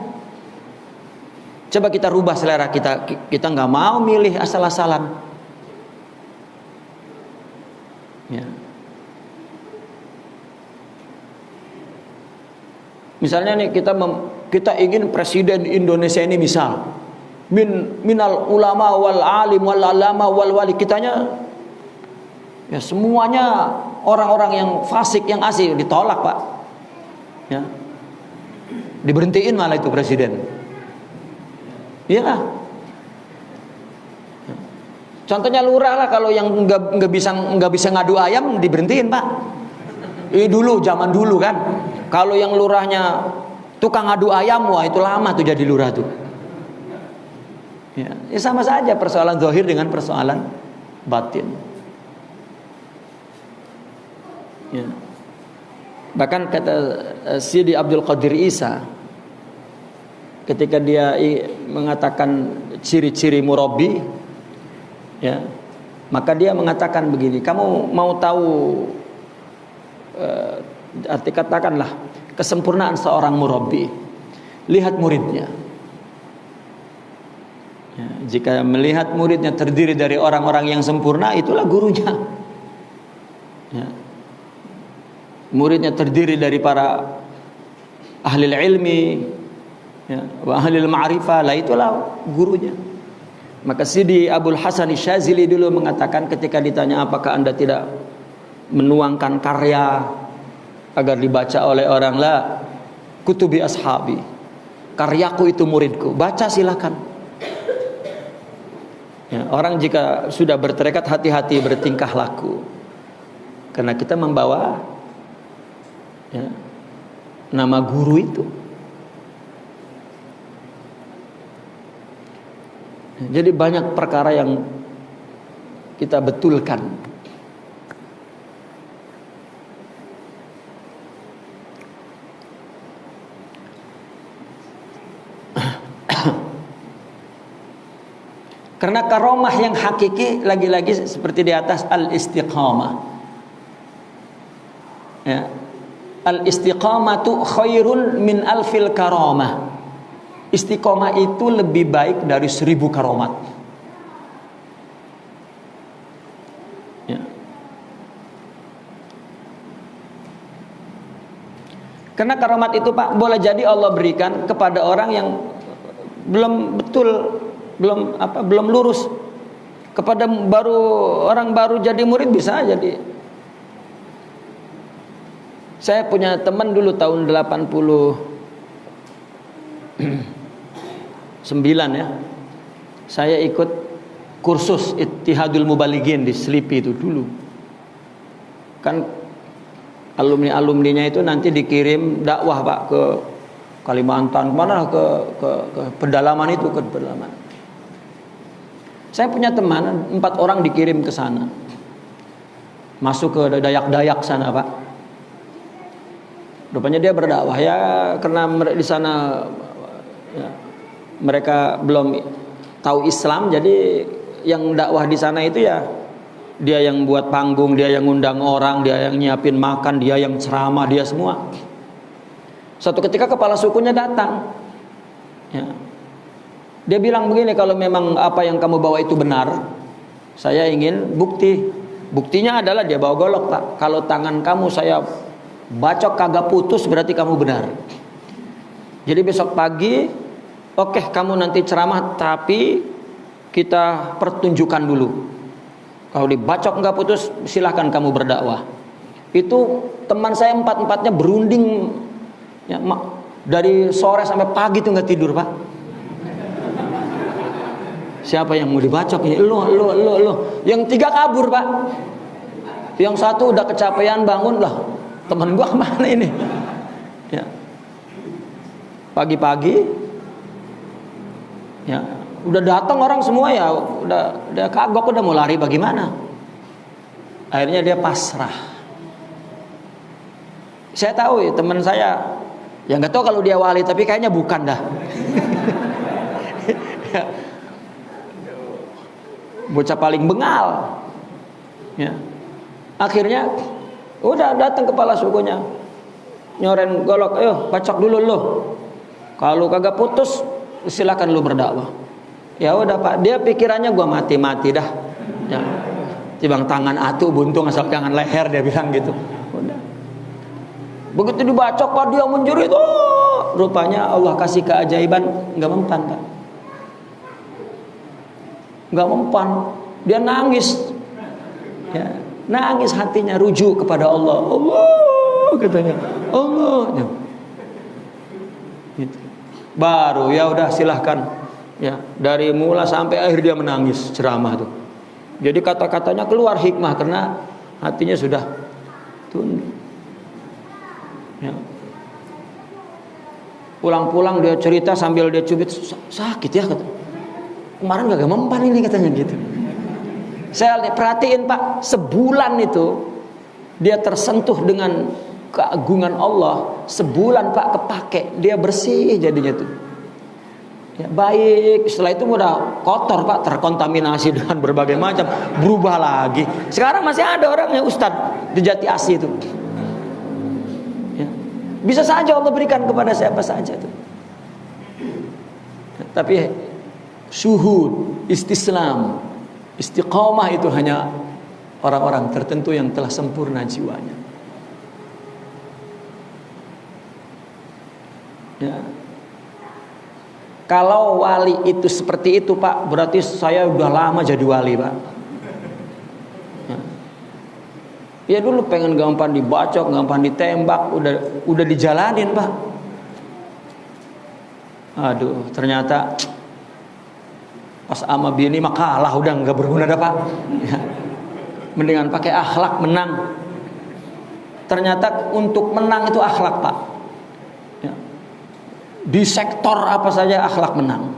Coba kita rubah selera kita, kita nggak mau milih asal-asalan. Ya. Misalnya nih kita ingin presiden Indonesia ini misal minal ulama wal alim wal alama wal wali, kitanya ya semuanya orang-orang yang fasik yang asik, ditolak, Pak. Ya. Diberhentiin malah itu presiden. Iyalah. Ya. Contohnya lurah lah, kalau yang nggak bisa ngadu ayam diberhentiin, Pak. Ini dulu, zaman dulu kan. Kalau yang lurahnya tukang adu ayam, wah itu lama tuh jadi lurah tuh. Ya, sama saja persoalan zahir dengan persoalan batin. Ya. Bahkan kata Sidi Abdul Qadir Isa, ketika dia mengatakan ciri-ciri murabbi, ya, maka dia mengatakan begini, kamu mau tahu arti katakanlah kesempurnaan seorang murabbi, lihat muridnya. Ya, jika melihat muridnya terdiri dari orang-orang yang sempurna, itulah gurunya. Ya. Muridnya terdiri dari para ahli ilmi, ya, wa ahli ma'rifah, lah itulah gurunya. Maka Sidi Abdul Hasan Syazili dulu mengatakan ketika ditanya apakah anda tidak menuangkan karya agar dibaca oleh orang, la kutubi ashabi, karyaku itu muridku, baca silakan. Ya, orang jika sudah bertekad hati-hati bertingkah laku, karena kita membawa, ya, nama guru itu. Jadi banyak perkara yang kita betulkan. Karena karomah yang hakiki lagi-lagi seperti di atas al-istiqamah. Ya. Al-istiqamatu khairun min alfil karamah. Istiqomah itu lebih baik dari 1000 karomat. Ya. Karena karomat itu Pak boleh jadi Allah berikan kepada orang yang belum betul, belum lurus. Kepada orang baru jadi murid bisa jadi. Saya punya teman dulu tahun 89 ya. Saya ikut kursus Ittihadul Mubalighin di Selipi itu dulu. Kan alumni-alumninya itu nanti dikirim dakwah Pak ke Kalimantan, kemana ke pedalaman itu, ke pedalaman. Saya punya teman 4 orang dikirim ke sana. Masuk ke Dayak-Dayak sana Pak. Rupanya dia berdakwah ya, karena di sana ya, mereka belum tahu Islam, jadi yang dakwah di sana itu ya dia yang buat panggung, dia yang ngundang orang, dia yang nyiapin makan, dia yang ceramah, dia semua. Suatu ketika kepala sukunya datang, ya. Dia bilang begini, kalau memang apa yang kamu bawa itu benar, saya ingin bukti. Buktinya adalah dia bawa golok Pak. Kalau tangan kamu saya bacok kagak putus, berarti kamu benar. Jadi besok pagi, oke, kamu nanti ceramah, tapi kita pertunjukan dulu. Kalau dibacok nggak putus, silahkan kamu berdakwah. Itu teman saya 4-4-nya berunding, ya, dari sore sampai pagi tuh nggak tidur Pak. Siapa yang mau dibacok ini? Lo. Yang 3 kabur Pak. Yang 1 udah kecapean bangun lah. Teman gua kemana ini? Ya. Pagi-pagi, ya, udah datang orang semua ya, udah kagok, udah mau lari bagaimana? Akhirnya dia pasrah. Saya tahu ya teman saya, ya nggak tahu kalau dia wali, tapi kayaknya bukan dah. Ya. Bocah paling bengal. Ya. Akhirnya udah datang kepala sukunya, nyoren golok, ayo bacok dulu lo. Kalau kagak putus, silakan lu berdakwah. Ya udah Pak, dia pikirannya gua mati-mati dah. Ya. Tibang tangan atuh buntung asal jangan leher, dia bilang gitu. Udah. Begitu dibacok Pak, dia menjerit. Oh, rupanya Allah kasih keajaiban, enggak mempan Pak. Enggak mempan. Dia nangis. Ya, nangis hatinya, rujuk kepada Allah. Allah katanya. Allah. Ya. Gitu. Baru ya udah silahkan, ya, dari mula sampai akhir dia menangis ceramah tuh. Jadi kata-katanya keluar hikmah karena hatinya sudah tunduk. Ya. Pulang-pulang dia cerita sambil dia cubit, sakit ya kata. Kemarin gak mempan ini katanya gitu. Saya perhatiin Pak, sebulan itu dia tersentuh dengan keagungan Allah. Sebulan Pak kepake, dia bersih jadinya tuh. Ya, baik, setelah itu udah kotor Pak, terkontaminasi dengan berbagai macam, berubah lagi. Sekarang masih ada orangnya Ustadz di Jati Asih itu. Ya. Bisa saja Allah berikan kepada siapa saja itu. Tapi syuhud, istislam, istiqamah itu hanya orang-orang tertentu yang telah sempurna jiwanya. Ya. Kalau wali itu seperti itu Pak, berarti saya udah lama jadi wali Pak. Ya dulu pengen gampang dibacok, gampang ditembak, udah dijalanin Pak. Aduh, ternyata pas ama bini mah kalah, udah nggak berguna dah Pak. Ya. Mendingan pakai akhlak menang. Ternyata untuk menang itu akhlak Pak. Ya. Di sektor apa saja akhlak menang.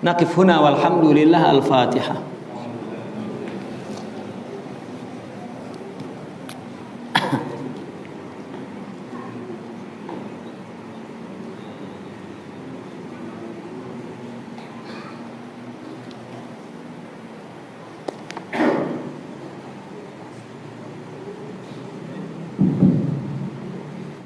Naqif huna walhamdulillah, al-Fatihah.